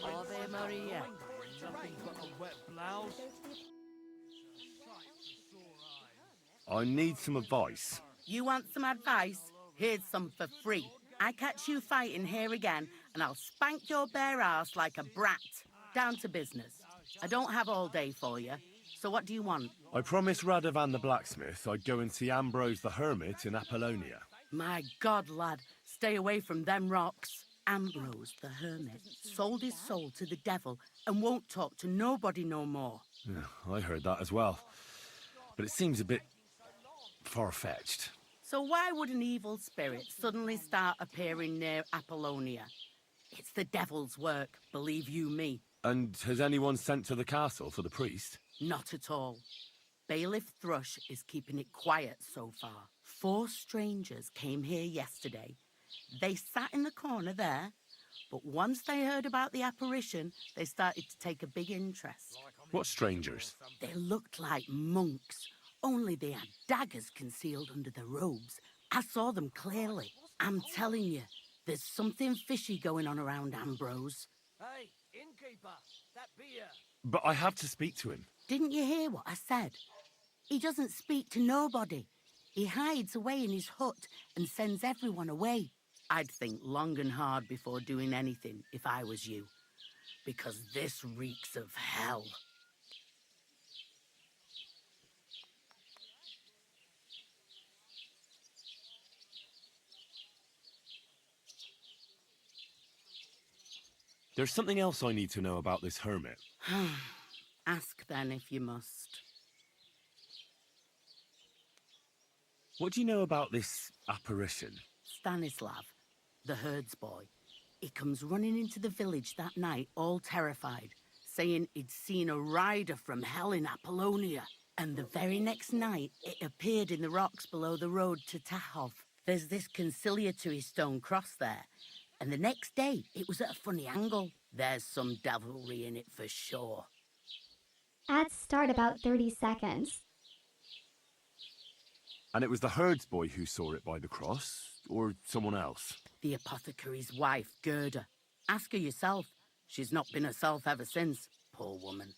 Ave Maria. Nothing but a wet blouse. I need some advice. You want some advice? Here's some for free. I catch you fighting here again, and I'll spank your bare ass like a brat. Down to business. I don't have all day for you, so what do you want? I promised Radovan the blacksmith I'd go and see Ambrose the hermit in Apollonia. My God, lad, stay away from them rocks. Ambrose the hermit sold his soul to the devil and won't talk to nobody no more. Yeah, I heard that as well. But it seems a bit far-fetched. So why would an evil spirit suddenly start appearing near Apollonia? It's the devil's work, believe you me. And has anyone sent to the castle for the priest? Not at all. Bailiff Thrush is keeping it quiet so far. 4 strangers came here yesterday. They sat in the corner there, but once they heard about the apparition, they started to take a big interest. What strangers? They looked like monks, only they had daggers concealed under their robes. I saw them clearly. I'm telling you, there's something fishy going on around Ambrose. Hey, innkeeper, that beer. But I have to speak to him. Didn't you hear what I said? He doesn't speak to nobody. He hides away in his hut and sends everyone away. I'd think long and hard before doing anything if I was you, because this reeks of hell. There's something else I need to know about this hermit. Ask then if you must. What do you know about this apparition? Stanislav, the herds boy. He comes running into the village that night, all terrified, saying he'd seen a rider from hell in Apollonia. And the very next night, it appeared in the rocks below the road to Tahov. There's this conciliatory stone cross there. And the next day, it was at a funny angle. There's some devilry in it for sure. Ads start about 30 seconds. And it was the herds boy who saw it by the cross, or someone else? The apothecary's wife, Gerda. Ask her yourself. She's not been herself ever since, poor woman.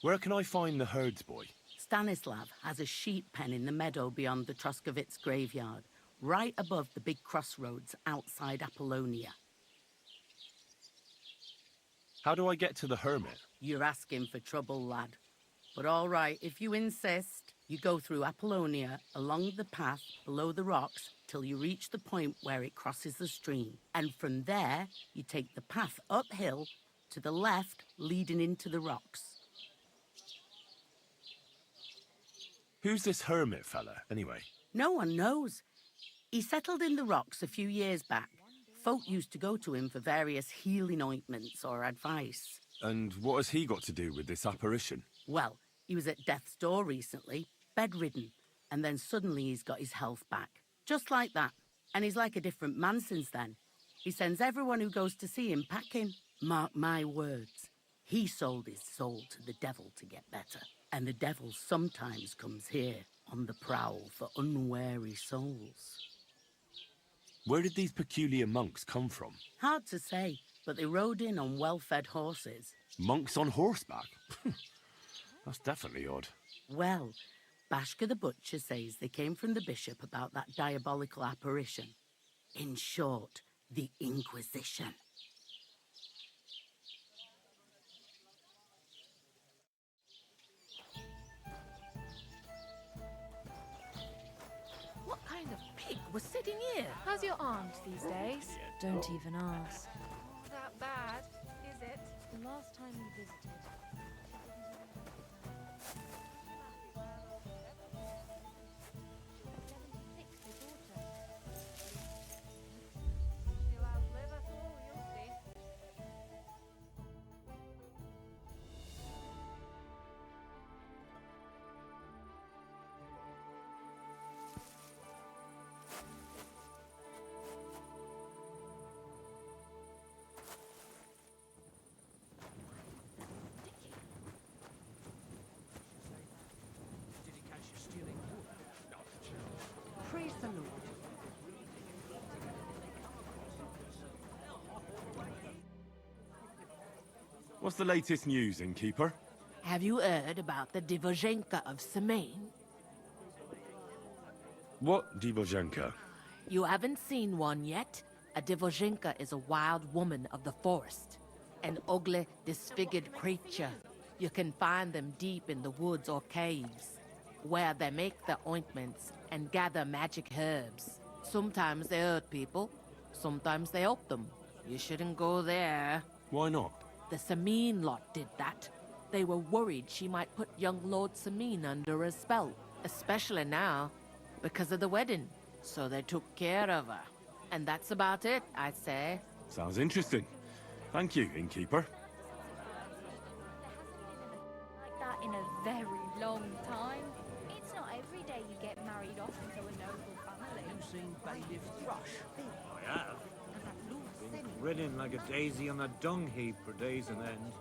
Where can I find the herds boy? Stanislav has a sheep pen in the meadow beyond the Troskovitz graveyard, right above the big crossroads outside Apollonia. How do I get to the hermit? You're asking for trouble, lad. But all right, if you insist, you go through Apollonia, along the path below the rocks, till you reach the point where it crosses the stream. And from there, you take the path uphill to the left, leading into the rocks. Who's this hermit fella, anyway? No one knows. He settled in the rocks a few years back. Folk used to go to him for various healing ointments or advice. And what has he got to do with this apparition? Well, he was at death's door recently, bedridden, and then suddenly he's got his health back. Just like that. And he's like a different man since then. He sends everyone who goes to see him packing. Mark my words. He sold his soul to the devil to get better. And the devil sometimes comes here on the prowl for unwary souls. Where did these peculiar monks come from? Hard to say, but they rode in on well-fed horses. Monks on horseback? That's definitely odd. Well, Bashka the Butcher says they came from the bishop about that diabolical apparition. In short, the Inquisition. What kind of pig was sitting here? How's your aunt these days? Don't even ask. That bad, is it? The last time we visited. She'll outlive us all, you'll see. Did he catch you stealing water? Praise the Lord. What's the latest news, innkeeper? Have you heard about the Divozhenka of Semaine? What Divozhenka? You haven't seen one yet? A Divozhenka is a wild woman of the forest. An ugly, disfigured creature. You can find them deep in the woods or caves, where they make their ointments and gather magic herbs. Sometimes they hurt people, sometimes they help them. You shouldn't go there. Why not? The Sameen lot did that. They were worried she might put young Lord Sameen under a spell, especially now, because of the wedding. So they took care of her. And that's about it, I'd say. Sounds interesting. Thank you, innkeeper. Like that in a very long time. It's not every day you get married off into a noble family. Have you seen Bailiff Thrush? I have. Been grinning like a daisy on a dung heap for days on end.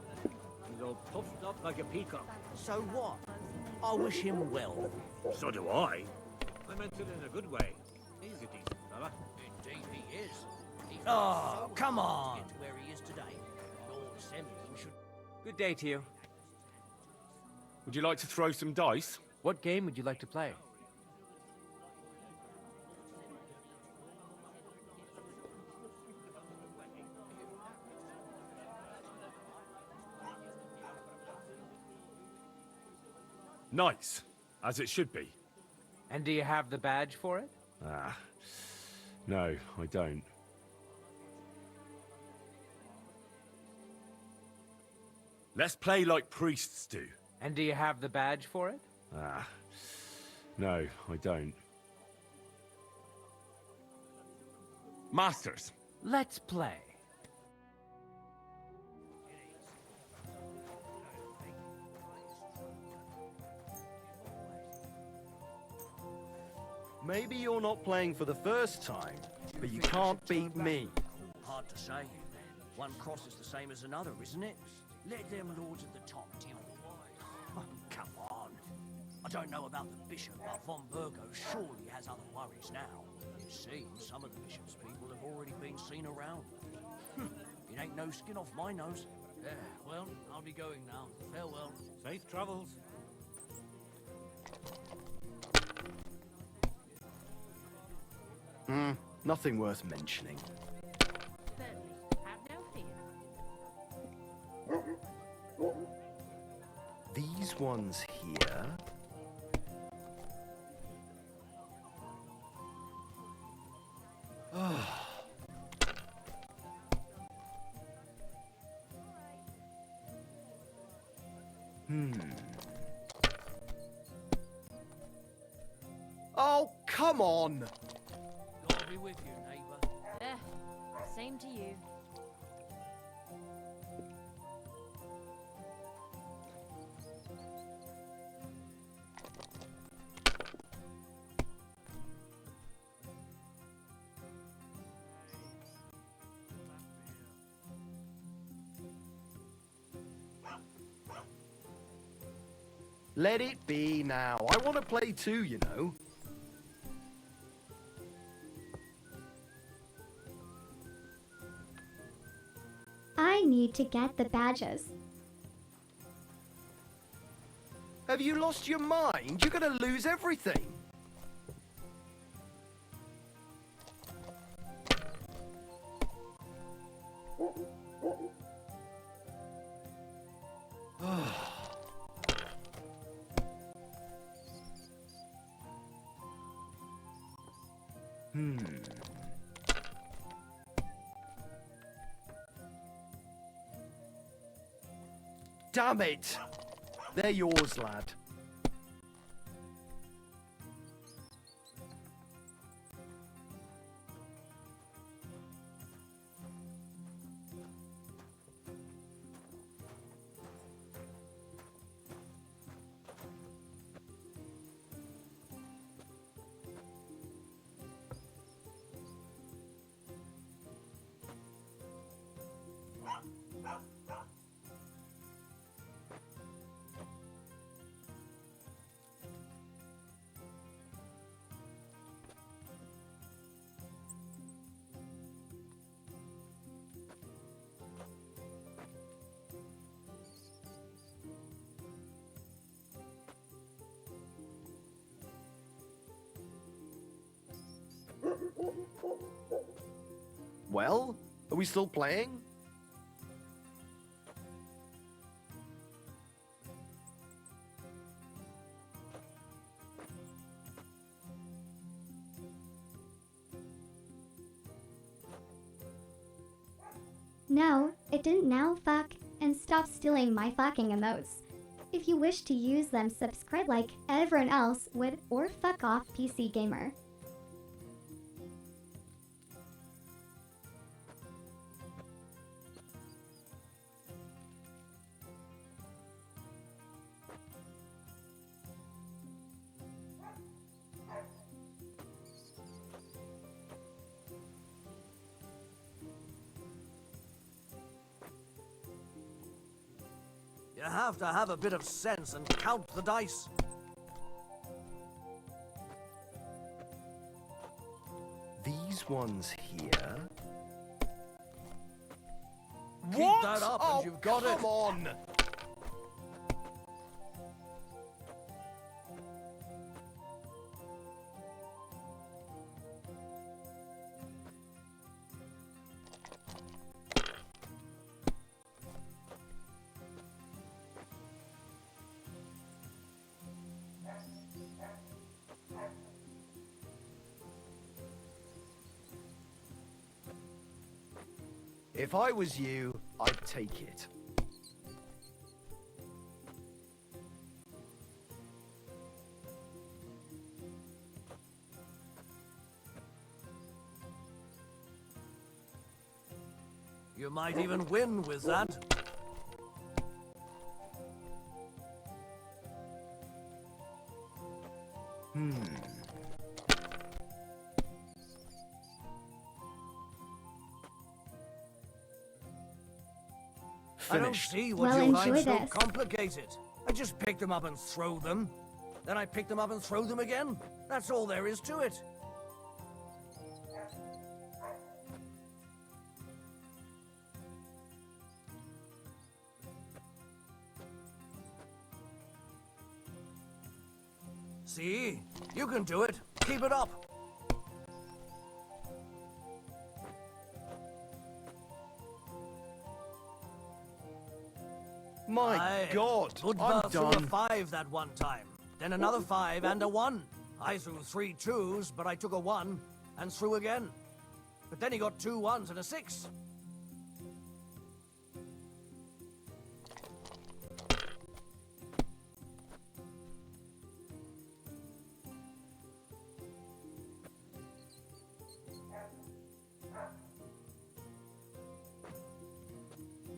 He's all puffed up like a peacock. So what? I wish him well. So do I. I meant it in a good way. He's a decent fella. Indeed he is. He Oh, come on. Get to where he is today. Lord Semyon should... Good day to you. Would you like to throw some dice? What game would you like to play? Nice, as it should be. And do you have the badge for it? Ah, no, I don't. Let's play like priests do. And do you have the badge for it? Ah, no, I don't. Masters. Let's play. Maybe you're not playing for the first time, but you can't beat me. Hard to say. One cross is the same as another, isn't it? Let them lords at the top deal with it. Come on. I don't know about the bishop, but Von Burgo surely has other worries now. It seems some of the bishop's people have already been seen around. It ain't no skin off my nose. Yeah, well, I'll be going now. Farewell. Safe travels. Nothing worth mentioning. Have no fear. These ones here... Oh, come on! God be with you, neighbour. Same to you. Let it be now. I want to play too, you know. I need to get the badges. Have you lost your mind? You're gonna lose everything. Damn it! They're yours, lad. Well, are we still playing? No, it didn't now fuck, and stop stealing my fucking emotes. If you wish to use them, subscribe like everyone else would, or fuck off, PC gamer. You have to have a bit of sense and count the dice. These ones here. Keep What? that up Oh, and you've got it. come on! If I was you, I'd take it. You might even win with that. I don't Finished. see what Well, you find enjoy so this. complicated. I just pick them up and throw them. Then I pick them up and throw them again. That's all there is to it. See? You can do it. Keep it up. My God, I'm Budva threw a done. 5 that one time. Then another 5 and a 1. I threw 3 2s, but I took a 1 and threw again. But then he got 2 1s and a 6.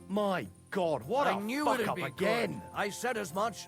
My God, what I a knew fuck it'd up be again! good. I said as much.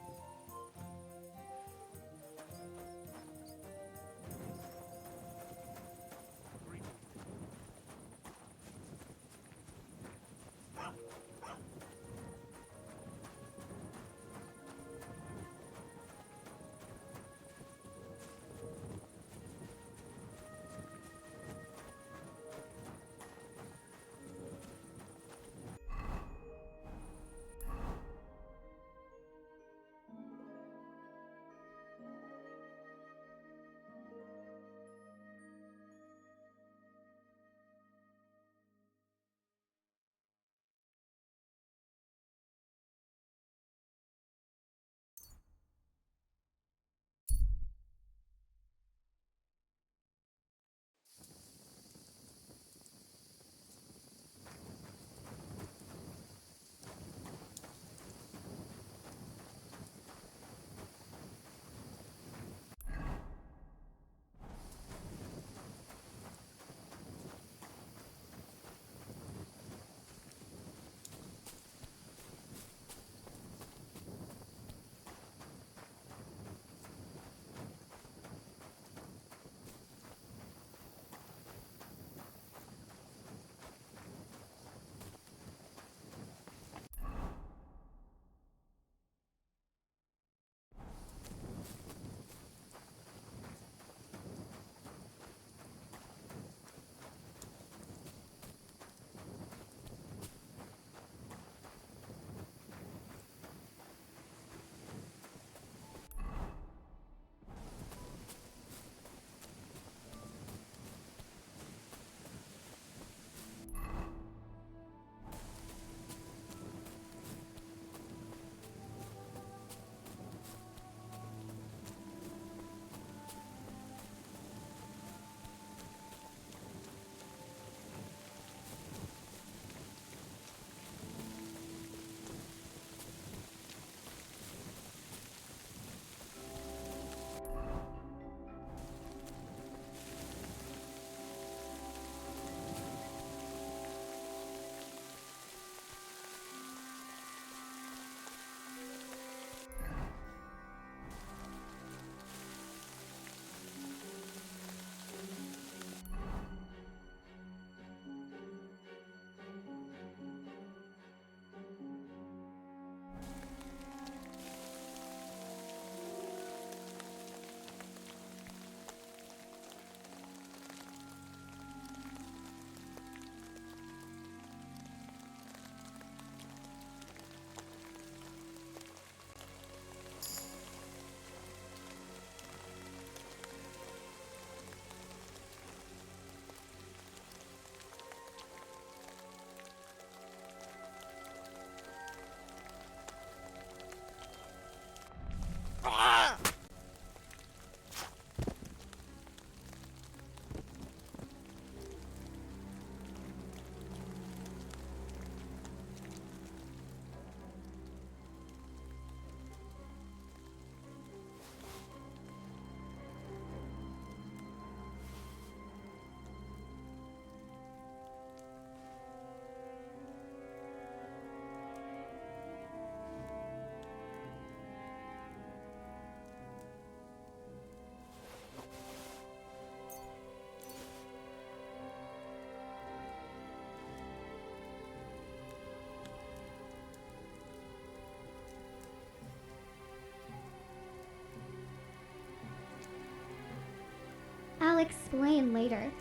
I'll explain later.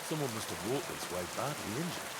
Someone must have walked this way badly injured.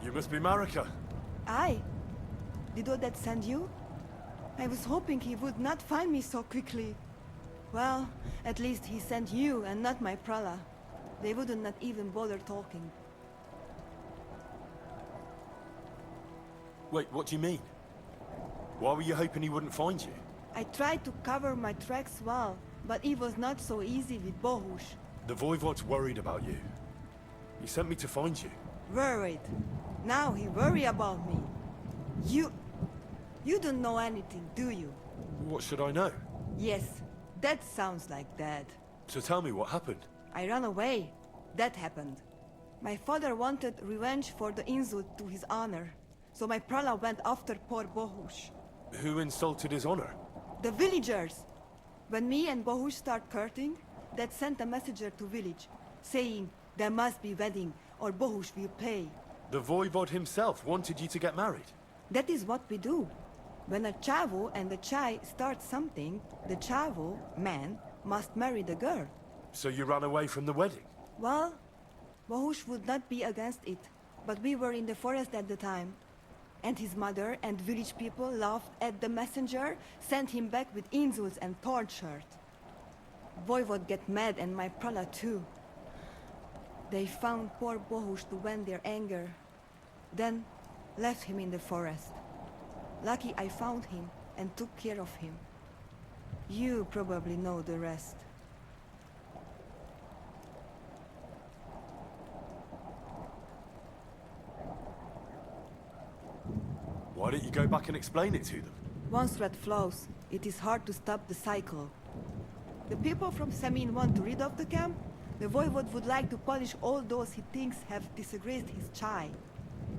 You must be Marika. I? Did Odette send you? I was hoping he would not find me so quickly. Well, at least he sent you and not my prala. They wouldn't not even bother talking. Wait, what do you mean? Why were you hoping he wouldn't find you? I tried to cover my tracks well, but it was not so easy with Bohush. The Voivod's worried about you. He sent me to find you. Worried. Now he worry about me. You don't know anything, do you? What should I know? Yes, that sounds like Dad. So tell me what happened. I ran away. That happened. My father wanted revenge for the insult to his honor, so my prala went after poor Bohush. Who insulted his honor? The villagers! When me and Bohush start courting, Dad sent a messenger to village, saying there must be wedding or Bohush will pay. The Voivod himself wanted you to get married? That is what we do. When a chavo and a chai start something, the chavo, man, must marry the girl. So you ran away from the wedding? Well, Bohush would not be against it, but we were in the forest at the time. And his mother and village people laughed at the messenger, sent him back with insults and tortured. Voivod get mad and my prala too. They found poor Bohush to vent their anger, then left him in the forest. Lucky I found him and took care of him. You probably know the rest. Why don't you go back and explain it to them? Once red flows, it is hard to stop the cycle. The people from Semin want to rid of the camp. The Voivod would like to punish all those he thinks have disgraced his chai.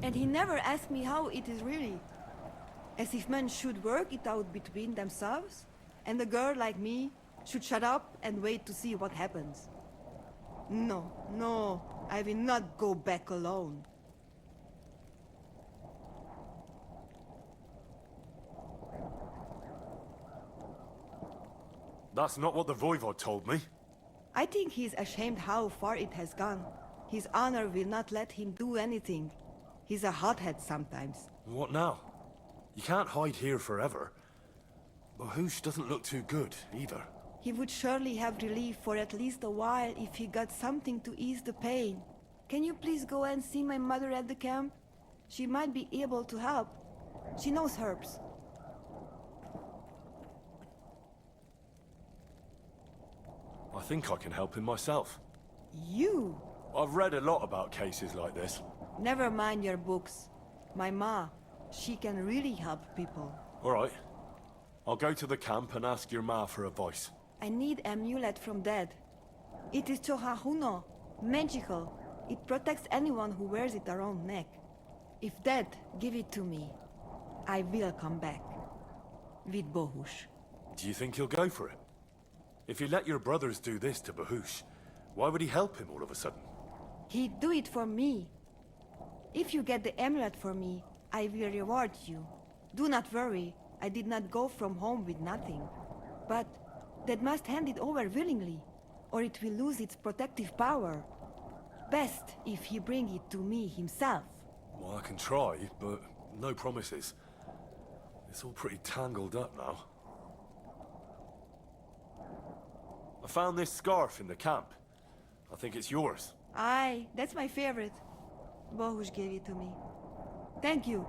And he never asked me how it is really. As if men should work it out between themselves, and a girl like me should shut up and wait to see what happens. No, I will not go back alone. That's not what the Voivod told me. I think he's ashamed how far it has gone. His honor will not let him do anything. He's a hothead sometimes. What now? You can't hide here forever. Bohush doesn't look too good, either. He would surely have relief for at least a while if he got something to ease the pain. Can you please go and see my mother at the camp? She might be able to help. She knows herbs. I think I can help him myself. You? I've read a lot about cases like this. Never mind your books. My ma, she can really help people. All right. I'll go to the camp and ask your ma for advice. I need amulet from Dad. It is Chohahuno, magical. It protects anyone who wears it around neck. If Dad give it to me, I will come back. With Bohush. Do you think he'll go for it? If he let your brothers do this to Bohush, why would he help him all of a sudden? He'd do it for me. If you get the amulet for me, I will reward you. Do not worry, I did not go from home with nothing. But Dad must hand it over willingly, or it will lose its protective power. Best if he bring it to me himself. Well, I can try, but no promises. It's all pretty tangled up now. I found this scarf in the camp. I think it's yours. Aye, that's my favorite. Bohus gave it to me. Thank you.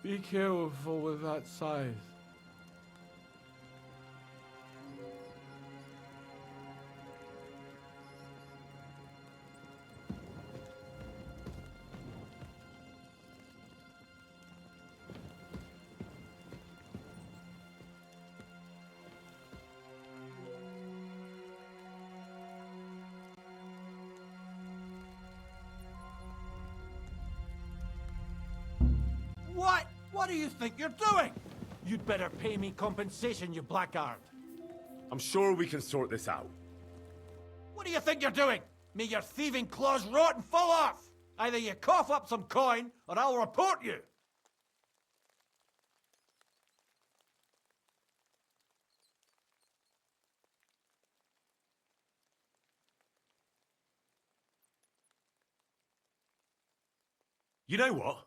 Be careful with that scythe. What? What do you think you're doing? You'd better pay me compensation, you blackguard. I'm sure we can sort this out. What do you think you're doing? May your thieving claws rot and fall off! Either you cough up some coin, or I'll report you! You know what?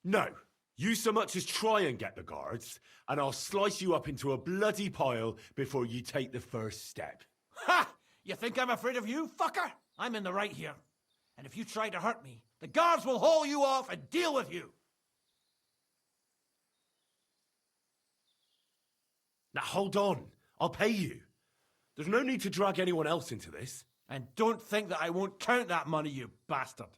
No. You so much as try and get the guards, and I'll slice you up into a bloody pile before you take the first step. Ha! You think I'm afraid of you, fucker? I'm in the right here. And if you try to hurt me, the guards will haul you off and deal with you. Now hold on. I'll pay you. There's no need to drag anyone else into this. And don't think that I won't count that money, you bastard.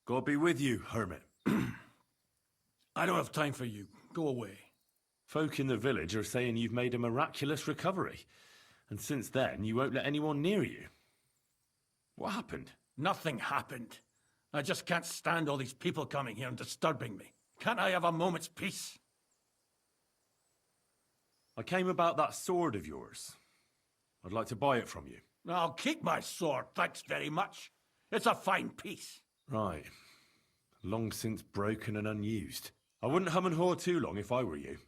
God be with you, hermit. I don't have time for you. Go away. Folk in the village are saying you've made a miraculous recovery. And since then, you won't let anyone near you. What happened? Nothing happened. I just can't stand all these people coming here and disturbing me. Can't I have a moment's peace? I came about that sword of yours. I'd like to buy it from you. I'll keep my sword, thanks very much. It's a fine piece. Right. Long since broken and unused. I wouldn't hum and haw too long if I were you.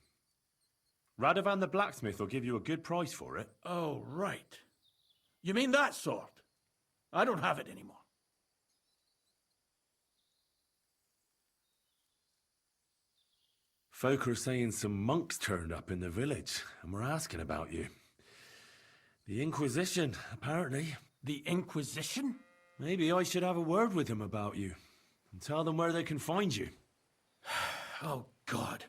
Radovan the blacksmith will give you a good price for it. Oh, right. You mean that sword? I don't have it anymore. Folk are saying some monks turned up in the village and were asking about you. The Inquisition, apparently. The Inquisition? Maybe I should have a word with them about you and tell them where they can find you. Oh, God.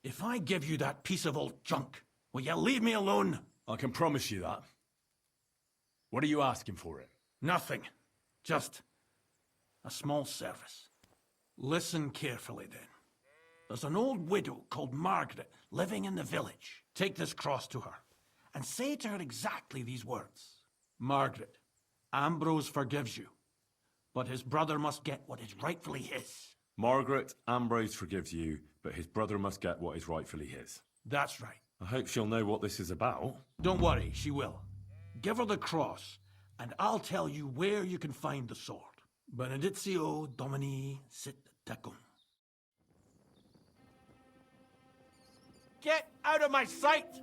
If I give you that piece of old junk, will you leave me alone? I can promise you that. What are you asking for it? Nothing. Just a small service. Listen carefully, then. There's an old widow called Margaret living in the village. Take this cross to her and say to her exactly these words. Margaret, Ambrose forgives you, but his brother must get what is rightfully his. Margaret, Ambrose forgives you, but his brother must get what is rightfully his. That's right. I hope she'll know what this is about. Don't worry, she will. Give her the cross, and I'll tell you where you can find the sword. Benedictio Domini sit tecum. Get out of my sight!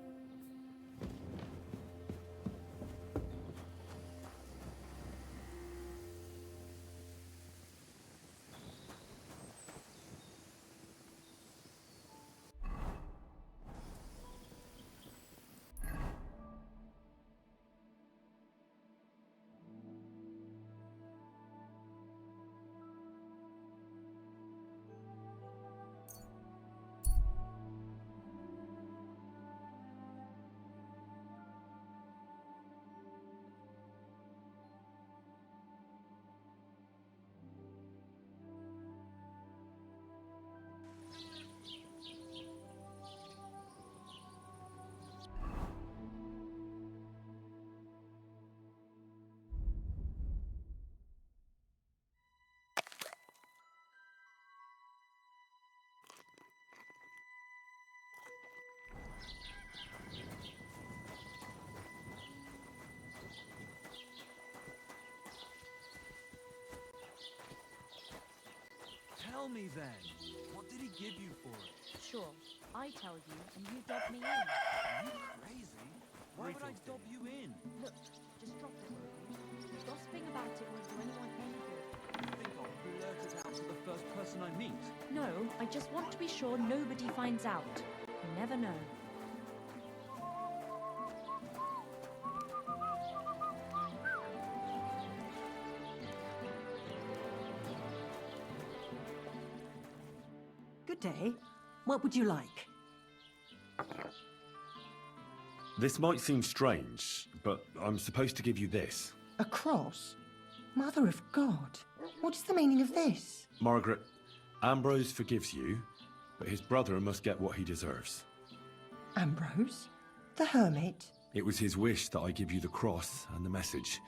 Tell me then, what did he give you for it? Sure, I tell you and you dob me in. Are you crazy? Why would I dob you in? Look, just drop it, will you? Gossiping about it won't do anyone any good. You think I'll blurt it out to the first person I meet? No, I just want to be sure nobody finds out. You never know. Good day. What would you like? This might seem strange, but I'm supposed to give you this. A cross? Mother of God. What is the meaning of this? Margaret, Ambrose forgives you, but his brother must get what he deserves. Ambrose? The hermit? It was his wish that I give you the cross and the message.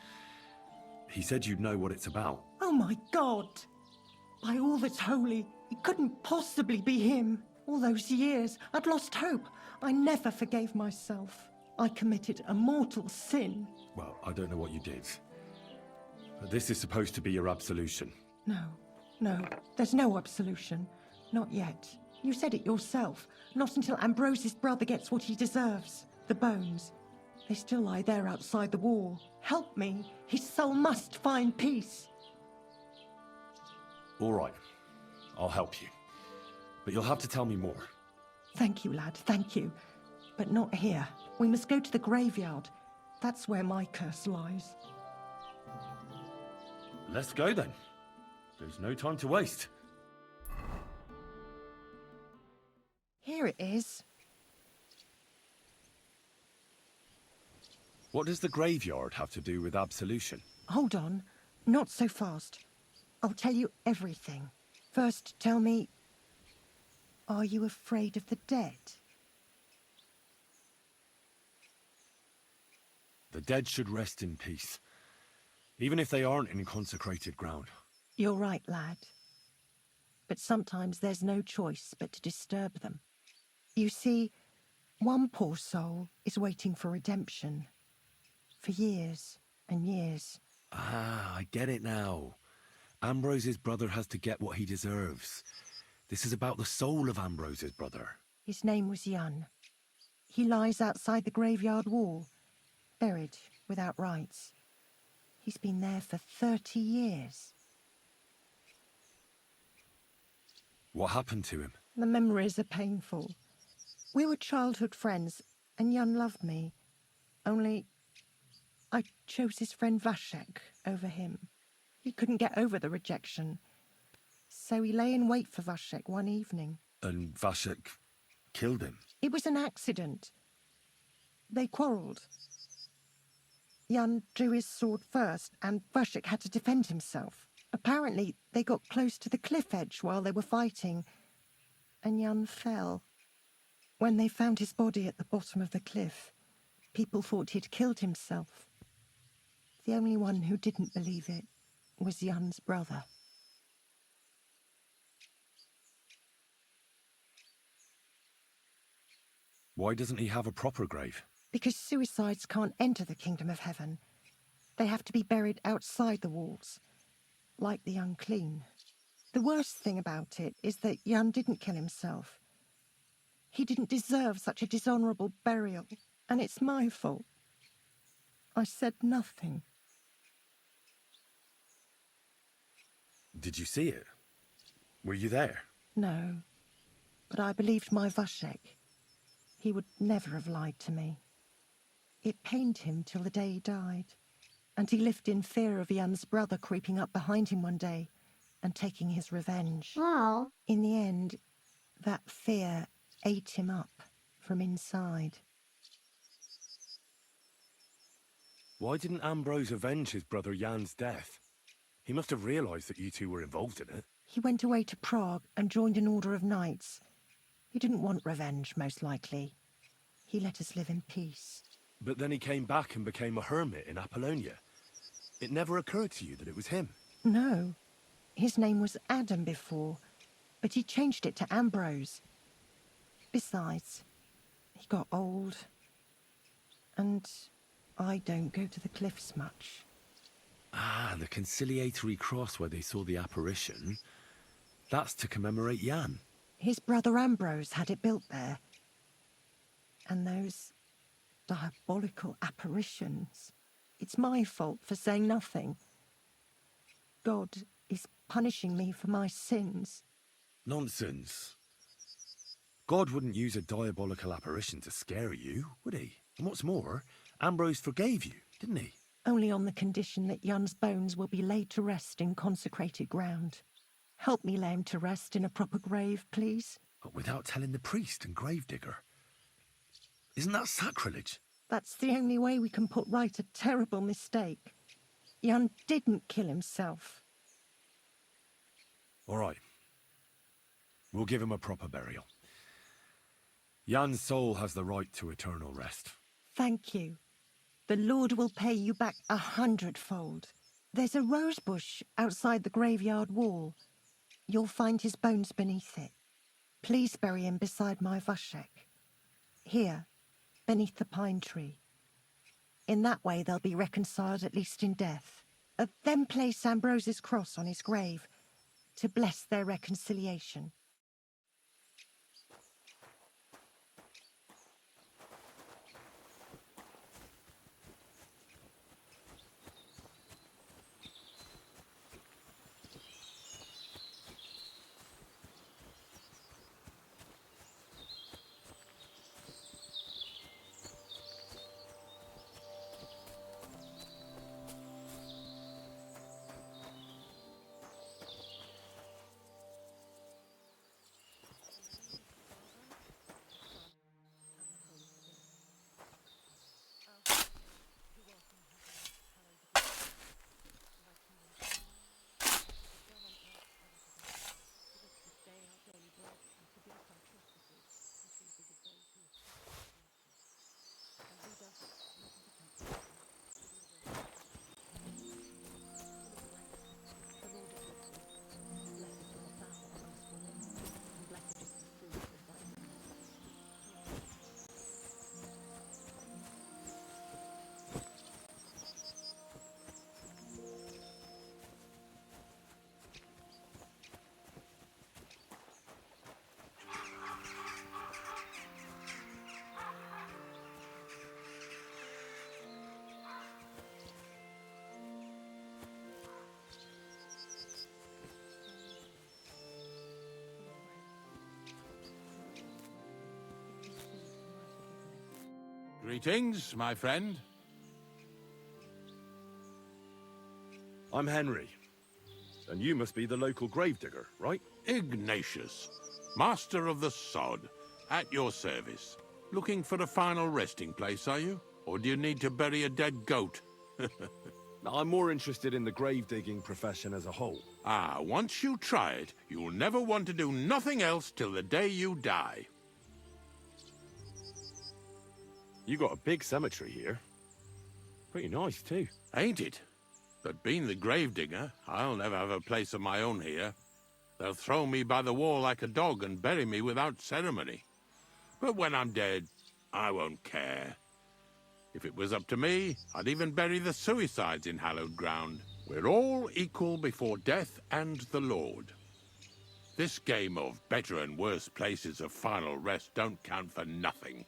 He said you'd know what it's about. Oh my God! By all that's holy, it couldn't possibly be him. All those years, I'd lost hope. I never forgave myself. I committed a mortal sin. Well, I don't know what you did. But this is supposed to be your absolution. No, there's no absolution. Not yet. You said it yourself. Not until Ambrose's brother gets what he deserves. The bones. They still lie there outside the wall. Help me. His soul must find peace. All right. I'll help you. But you'll have to tell me more. Thank you, lad, thank you. But not here. We must go to the graveyard. That's where my curse lies. Let's go then. There's no time to waste. Here it is. What does the graveyard have to do with absolution? Hold on. Not so fast. I'll tell you everything. First, tell me, are you afraid of the dead? The dead should rest in peace, even if they aren't in consecrated ground. You're right, lad. But sometimes there's no choice but to disturb them. You see, one poor soul is waiting for redemption. For years and years. Ah, I get it now. Ambrose's brother has to get what he deserves. This is about the soul of Ambrose's brother. His name was Jan. He lies outside the graveyard wall, buried without rites. He's been there for 30 years. What happened to him? The memories are painful. We were childhood friends, and Jan loved me. Only, I chose his friend Vashek over him. He couldn't get over the rejection. So he lay in wait for Vashek one evening. And Vashek killed him? It was an accident. They quarrelled. Jan drew his sword first, and Vashek had to defend himself. Apparently, they got close to the cliff edge while they were fighting, and Jan fell. When they found his body at the bottom of the cliff, people thought he'd killed himself. The only one who didn't believe it was Jan's brother. Why doesn't he have a proper grave? Because suicides can't enter the kingdom of heaven. They have to be buried outside the walls, like the unclean. The worst thing about it is that Jan didn't kill himself. He didn't deserve such a dishonourable burial, and it's my fault. I said nothing. Did you see it? Were you there? No, but I believed my Vashek. He would never have lied to me. It pained him till the day he died, and he lived in fear of Jan's brother creeping up behind him one day and taking his revenge. Oh. In the end, that fear ate him up from inside. Why didn't Ambrose avenge his brother Jan's death? He must have realised that you two were involved in it. He went away to Prague and joined an order of knights. He didn't want revenge, most likely. He let us live in peace. But then he came back and became a hermit in Apollonia. It never occurred to you that it was him? No. His name was Adam before, but he changed it to Ambrose. Besides, he got old, and I don't go to the cliffs much. Ah, the conciliatory cross where they saw the apparition. That's to commemorate Jan. His brother Ambrose had it built there. And those diabolical apparitions. It's my fault for saying nothing. God is punishing me for my sins. Nonsense. God wouldn't use a diabolical apparition to scare you, would he? And what's more, Ambrose forgave you, didn't he? Only on the condition that Jan's bones will be laid to rest in consecrated ground. Help me lay him to rest in a proper grave, please. But without telling the priest and gravedigger. Isn't that sacrilege? That's the only way we can put right a terrible mistake. Jan didn't kill himself. All right. We'll give him a proper burial. Jan's soul has the right to eternal rest. Thank you. The Lord will pay you back 100-fold. There's a rose bush outside the graveyard wall. You'll find his bones beneath it. Please bury him beside my Vashek. Here, beneath the pine tree. In that way they'll be reconciled at least in death. Then place Ambrose's cross on his grave to bless their reconciliation. Greetings, my friend. I'm Henry. And you must be the local gravedigger, right? Ignatius, master of the sod, at your service. Looking for a final resting place, are you? Or do you need to bury a dead goat? I'm more interested in the grave-digging profession as a whole. Ah, once you try it, you'll never want to do nothing else till the day you die. You got a big cemetery here. Pretty nice, too. Ain't it? But being the gravedigger, I'll never have a place of my own here. They'll throw me by the wall like a dog and bury me without ceremony. But when I'm dead, I won't care. If it was up to me, I'd even bury the suicides in hallowed ground. We're all equal before death and the Lord. This game of better and worse places of final rest don't count for nothing.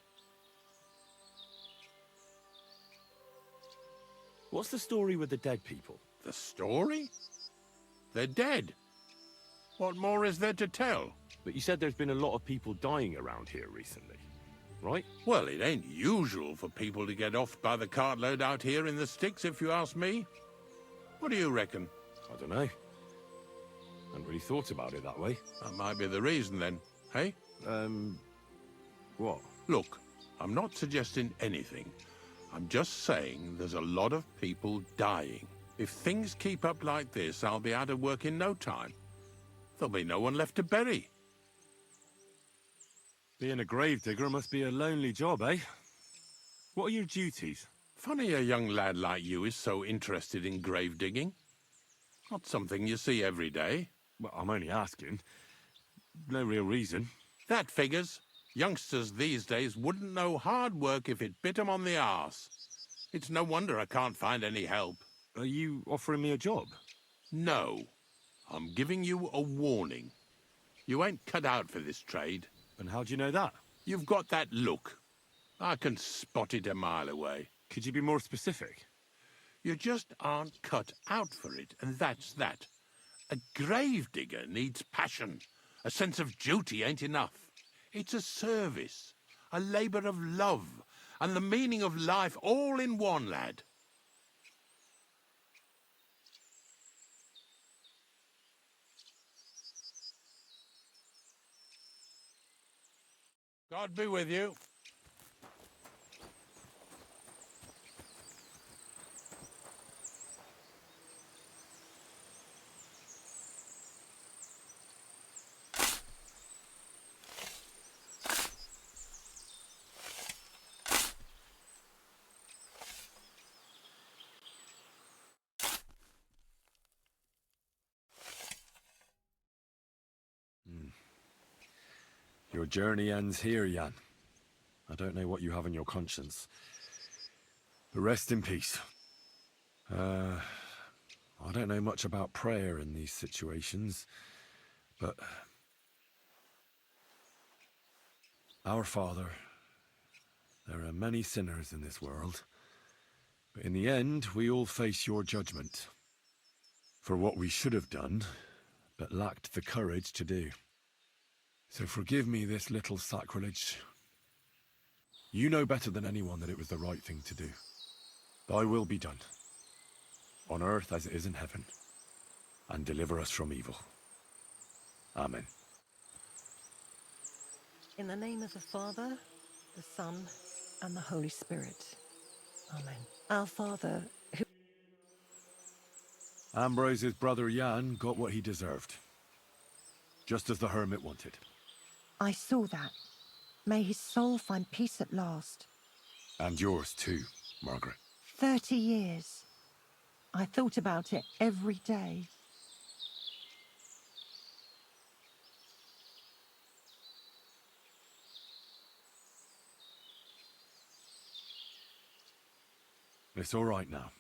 What's the story with the dead people? The story? They're dead. What more is there to tell? But you said there's been a lot of people dying around here recently, right? Well, it ain't usual for people to get off by the cartload out here in the sticks, if you ask me. What do you reckon? I don't know. Hadn't really thought about it that way. That might be the reason, then, hey? What? Look, I'm not suggesting anything. I'm just saying there's a lot of people dying. If things keep up like this, I'll be out of work in no time. There'll be no one left to bury. Being a gravedigger must be a lonely job, eh? What are your duties? Funny a young lad like you is so interested in grave digging. Not something you see every day. Well, I'm only asking. No real reason. That figures. Youngsters these days wouldn't know hard work if it bit 'em on the arse. It's no wonder I can't find any help. Are you offering me a job? No. I'm giving you a warning. You ain't cut out for this trade. And how do you know that? You've got that look. I can spot it a mile away. Could you be more specific? You just aren't cut out for it, and that's that. A gravedigger needs passion. A sense of duty ain't enough. It's a service, a labour of love, and the meaning of life all in one, lad. God be with you. Your journey ends here, Jan. I don't know what you have on your conscience. But rest in peace. I don't know much about prayer in these situations, but... Our Father, there are many sinners in this world, but in the end, we all face your judgment. For what we should have done, but lacked the courage to do. So forgive me this little sacrilege. You know better than anyone that it was the right thing to do. Thy will be done, on earth as it is in heaven, and deliver us from evil. Amen. In the name of the Father, the Son, and the Holy Spirit. Amen. Our Father, who... Ambrose's brother Jan got what he deserved. Just as the hermit wanted. I saw that. May his soul find peace at last. And yours too, Margaret. 30 years. I thought about it every day. It's all right now.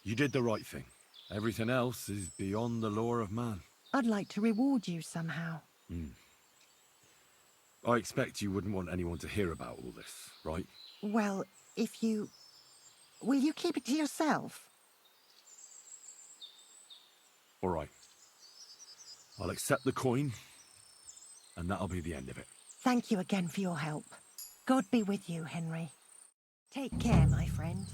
You did the right thing. Everything else is beyond the law of man. I'd like to reward you somehow. I expect you wouldn't want anyone to hear about all this, right? Well, if you... Will you keep it to yourself? All right. I'll accept the coin, and that'll be the end of it. Thank you again for your help. God be with you, Henry. Take care, my friend.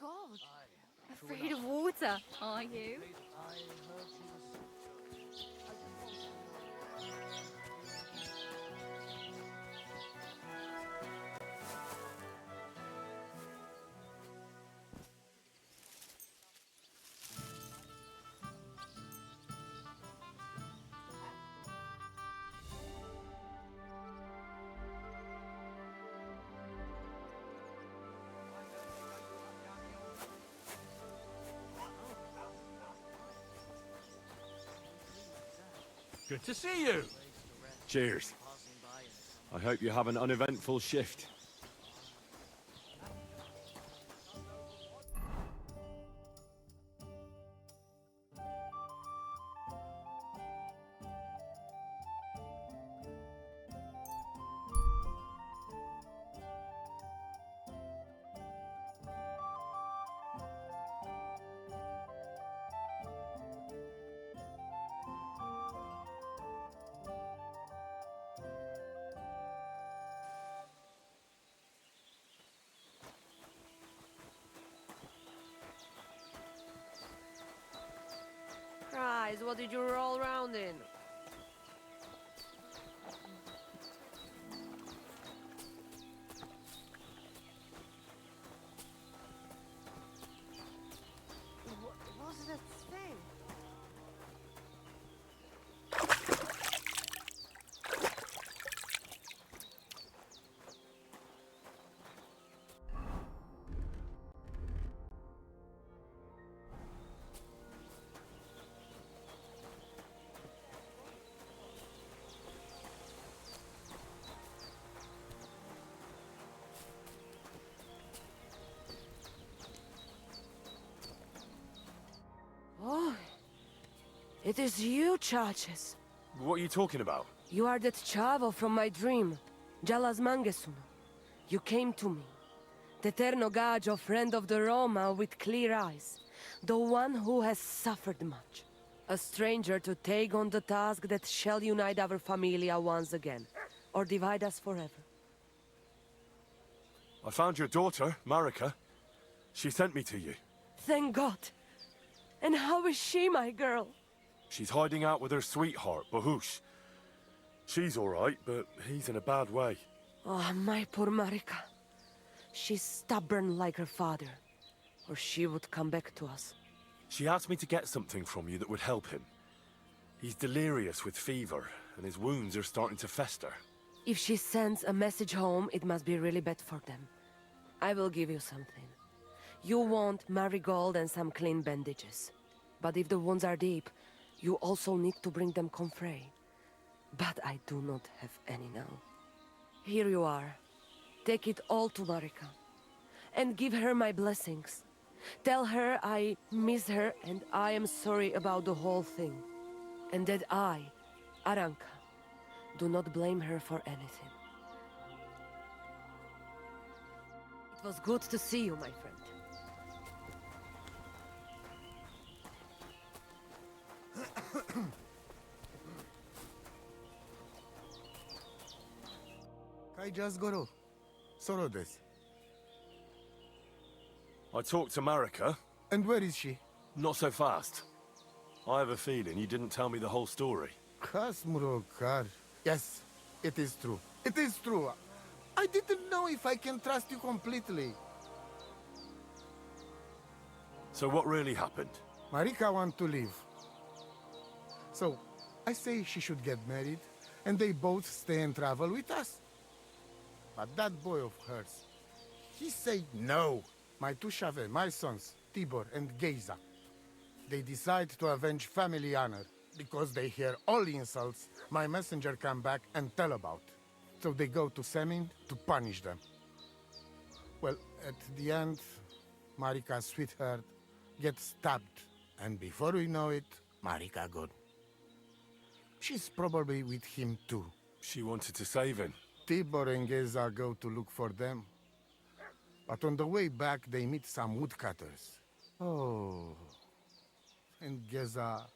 God, afraid of water, are you? Good to see you. Cheers. I hope you have an uneventful shift. Christ, what did you roll around in? What was that thing? Oh, it is you, Charges. What are you talking about? You are that chavo from my dream, Jalas Mangesun. You came to me, the Ternogagio friend of the Roma with clear eyes, the one who has suffered much. A stranger to take on the task that shall unite our familia once again, or divide us forever. I found your daughter, Marika. She sent me to you. Thank God. And how is she, my girl? She's hiding out with her sweetheart, Bohemia. She's all right, but he's in a bad way. Oh, my poor Marika. She's stubborn like her father, or she would come back to us. She asked me to get something from you that would help him. He's delirious with fever, and his wounds are starting to fester. If she sends a message home, it must be really bad for them. I will give you something. You want marigold and some clean bandages. But if the wounds are deep, you also need to bring them comfrey. But I do not have any now. Here you are. Take it all to Marika. And give her my blessings. Tell her I miss her and I am sorry about the whole thing. And that I, Aranka, do not blame her for anything. It was good to see you, my friend. Kai just goro. Soro des. I talked to Marika. And where is she? Not so fast. I have a feeling you didn't tell me the whole story. Kasmurokar. Yes, it is true. It is true. I didn't know if I can trust you completely. So what really happened? Marika wants to leave. So, I say she should get married, and they both stay and travel with us. But that boy of hers, he said no. My two Chave, my sons, Tibor and Geza, they decide to avenge family honor because they hear all insults my messenger come back and tell about. So they go to Semin to punish them. Well, at the end, Marika's sweetheart gets stabbed. And before we know it, Marika gone. She's probably with him too. She wanted to save him. Tibor and Geza go to look for them. But on the way back, they meet some woodcutters. Oh. And Geza...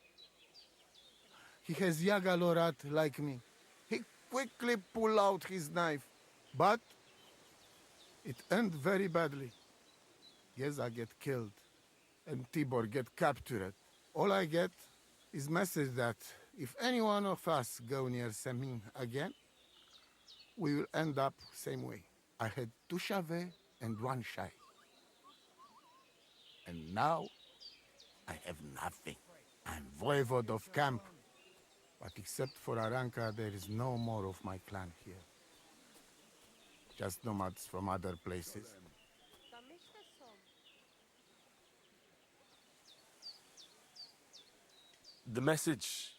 He has Yaga Lorat like me. He quickly pull out his knife. But... it ends very badly. Geza get killed. And Tibor get captured. All I get is message that if any one of us go near Semin again, we will end up same way. I had two Chave and one Shai. And now, I have nothing. I'm voivode of camp. But except for Aranka, there is no more of my clan here. Just nomads from other places. The message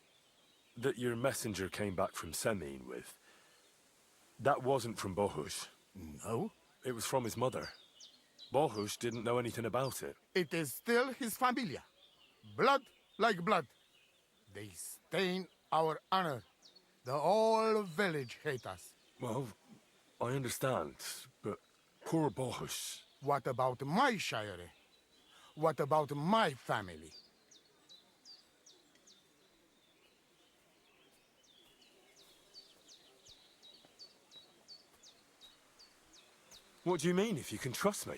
that your messenger came back from Semin with, that wasn't from Bohemia. No? It was from his mother. Bohemia didn't know anything about it. It is still his familia. Blood like blood. They stain our honor. The whole village hate us. Well, I understand, but poor Bohemia. What about my shire? What about my family? What do you mean, if you can trust me?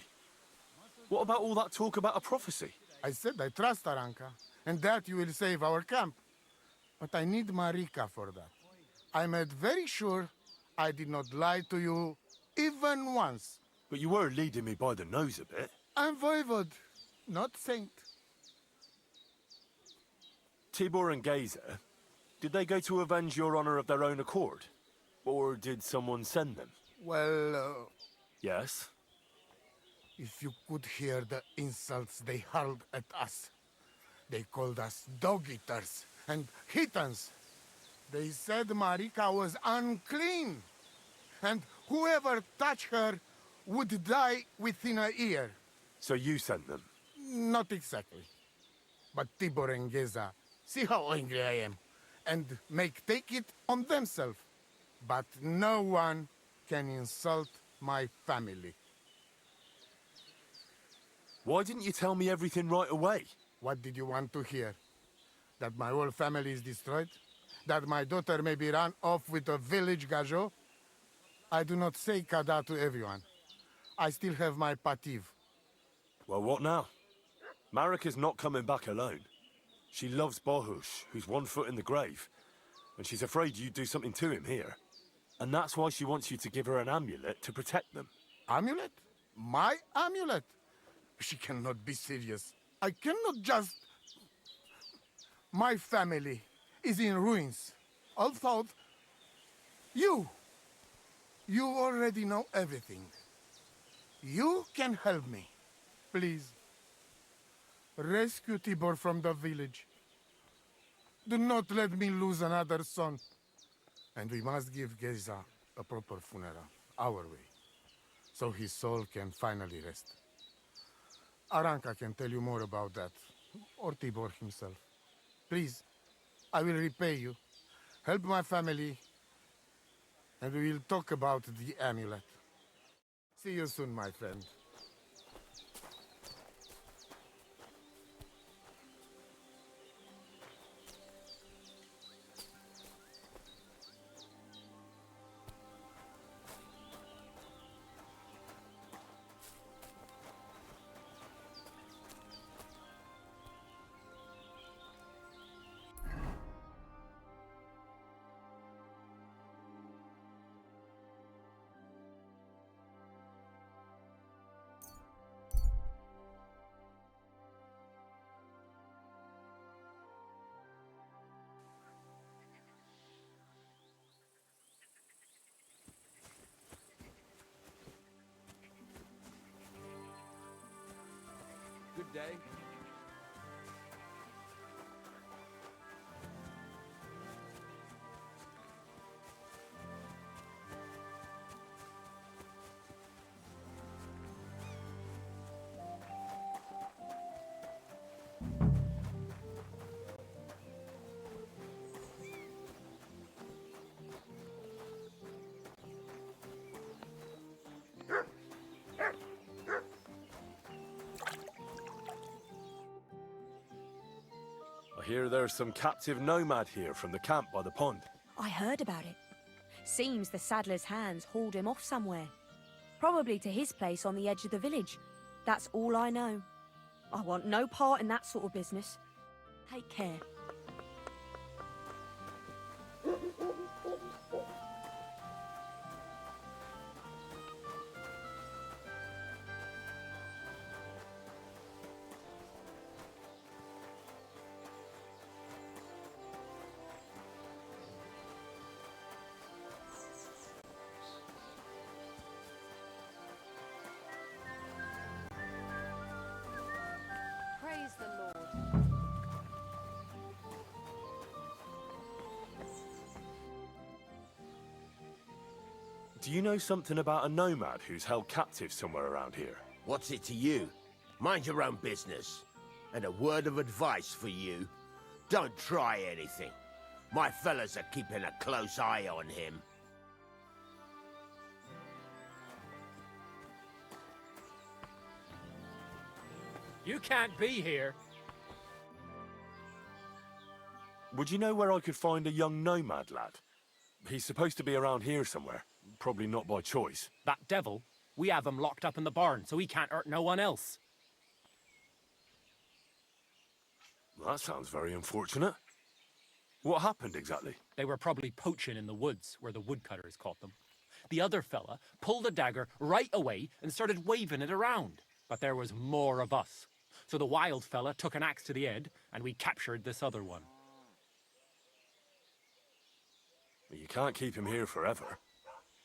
What about all that talk about a prophecy? I said I trust Aranka, and that you will save our camp. But I need Marika for that. I made very sure I did not lie to you even once. But you were leading me by the nose a bit. I'm voivode, not saint. Tibor and Geza, did they go to avenge your honor of their own accord? Or did someone send them? Well, Yes? if you could hear the insults they hurled at us. They called us dog-eaters and heathens. They said Marika was unclean, and whoever touched her would die within a year. So you sent them? Not exactly. But Tibor and Geza, see how angry I am. and take it on themselves. But no one can insult my family. Why didn't you tell me everything right away? What did you want to hear? That my whole family is destroyed? That my daughter may be run off with a village gajot? I do not say kada to everyone. I still have my pativ. Well, what now? Marika's not coming back alone. She loves Bohemia, who's 1 foot in the grave. And she's afraid you'd do something to him here. And that's why she wants you to give her an amulet to protect them. Amulet? My amulet? She cannot be serious. I cannot just... My family is in ruins. Although, you already know everything. You can help me. Please. Rescue Tibor from the village. Do not let me lose another son. And we must give Geza a proper funeral, our way, so his soul can finally rest. Aranka can tell you more about that, or Tibor himself. Please, I will repay you. Help my family, and we will talk about the amulet. See you soon, my friend. Good day. I hear there's some captive nomad here from the camp by the pond. I heard about it. Seems the saddler's hands hauled him off somewhere. Probably to his place on the edge of the village. That's all I know. I want no part in that sort of business. Take care. Praise the Lord. Do you know something about a nomad who's held captive somewhere around here? What's it to you? Mind your own business. And a word of advice for you. Don't try anything. My fellas are keeping a close eye on him. You can't be here. Would you know where I could find a young nomad lad? He's supposed to be around here somewhere. Probably not by choice. That devil? We have him locked up in the barn, so he can't hurt no one else. That sounds very unfortunate. What happened exactly? They were probably poaching in the woods, where the woodcutters caught them. The other fella pulled a dagger right away and started waving it around. But there was more of us. So the wild fella took an axe to the head, and we captured this other one. You can't keep him here forever.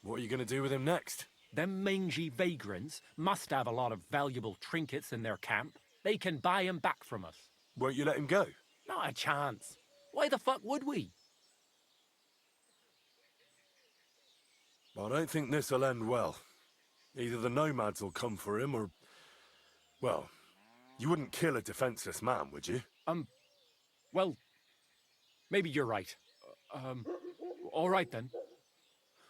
What are you going to do with him next? Them mangy vagrants must have a lot of valuable trinkets in their camp. They can buy him back from us. Won't you let him go? Not a chance. Why the fuck would we? I don't think this'll end well. Either the nomads will come for him or... Well, you wouldn't kill a defenseless man, would you? Well, maybe you're right. All right then.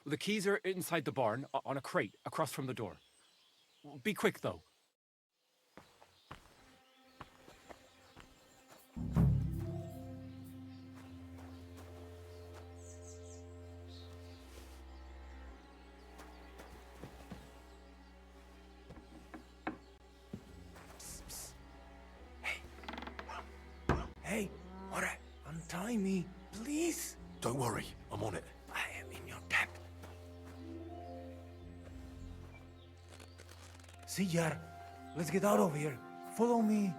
The keys are inside the barn, on a crate, across from the door. Be quick, though. Hey, Ora, untie me, please. Don't worry, I'm on it. I am in your debt. See, Yar, let's get out of here. Follow me.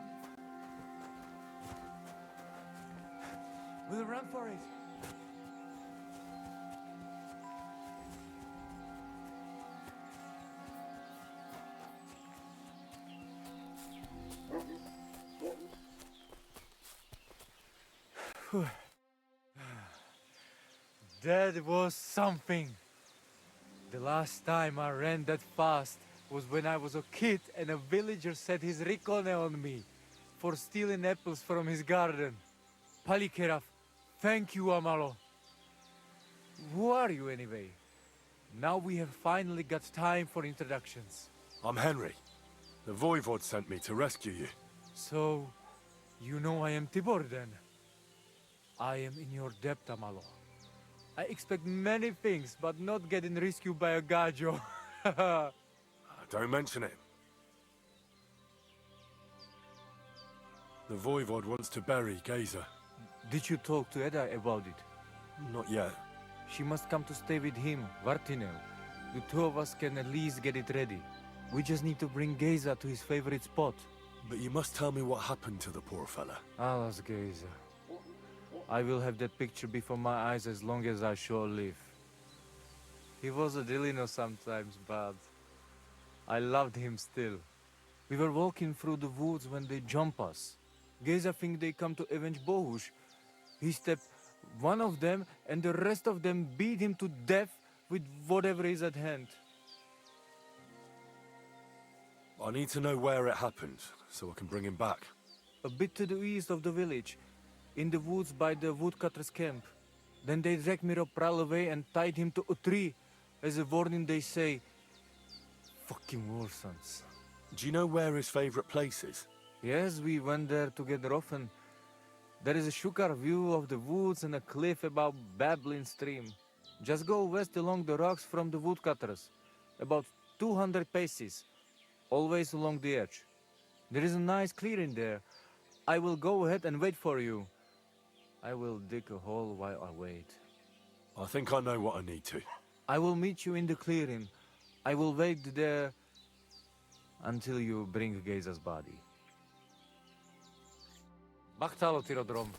We'll run for it. That was something. The last time I ran that fast was when I was a kid and a villager set his ricone on me for stealing apples from his garden. Palikeraf, thank you, Amalo. Who are you anyway? Now we have finally got time for introductions. I'm Henry. The Voivod sent me to rescue you. So, you know I am Tibor then? I am in your debt, Amalo. I expect many things, but not getting rescued by a gajo. Don't mention it. The Voivod wants to bury Geza. Did you talk to Edda about it? Not yet. She must come to stay with him, Vartinel. The two of us can at least get it ready. We just need to bring Geza to his favorite spot. But you must tell me what happened to the poor fella. Alas, Geza. I will have that picture before my eyes as long as I shall live. He was a Delino sometimes, but I loved him still. We were walking through the woods when they jump us. Geza think they come to avenge Bohush. He stepped one of them and the rest of them beat him to death with whatever is at hand. I need to know where it happened, so I can bring him back. A bit to the east of the village, in the woods by the woodcutter's camp. Then they dragged Miropral away and tied him to a tree. As a warning they say, fucking war sons. Do you know where his favorite place is? Yes, we went there together often. There is a shukar view of the woods and a cliff above babbling stream. Just go west along the rocks from the woodcutters, about 200 paces, always along the edge. There is a nice clearing there. I will go ahead and wait for you. I will dig a hole while I wait. I think I know what I need to. I will meet you in the clearing. I will wait there until you bring Geza's body. Bachtalo, Tirodrom.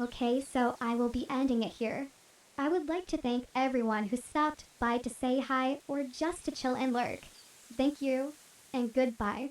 Okay, so I will be ending it here. I would like to thank everyone who stopped by to say hi or just to chill and lurk. Thank you, and goodbye.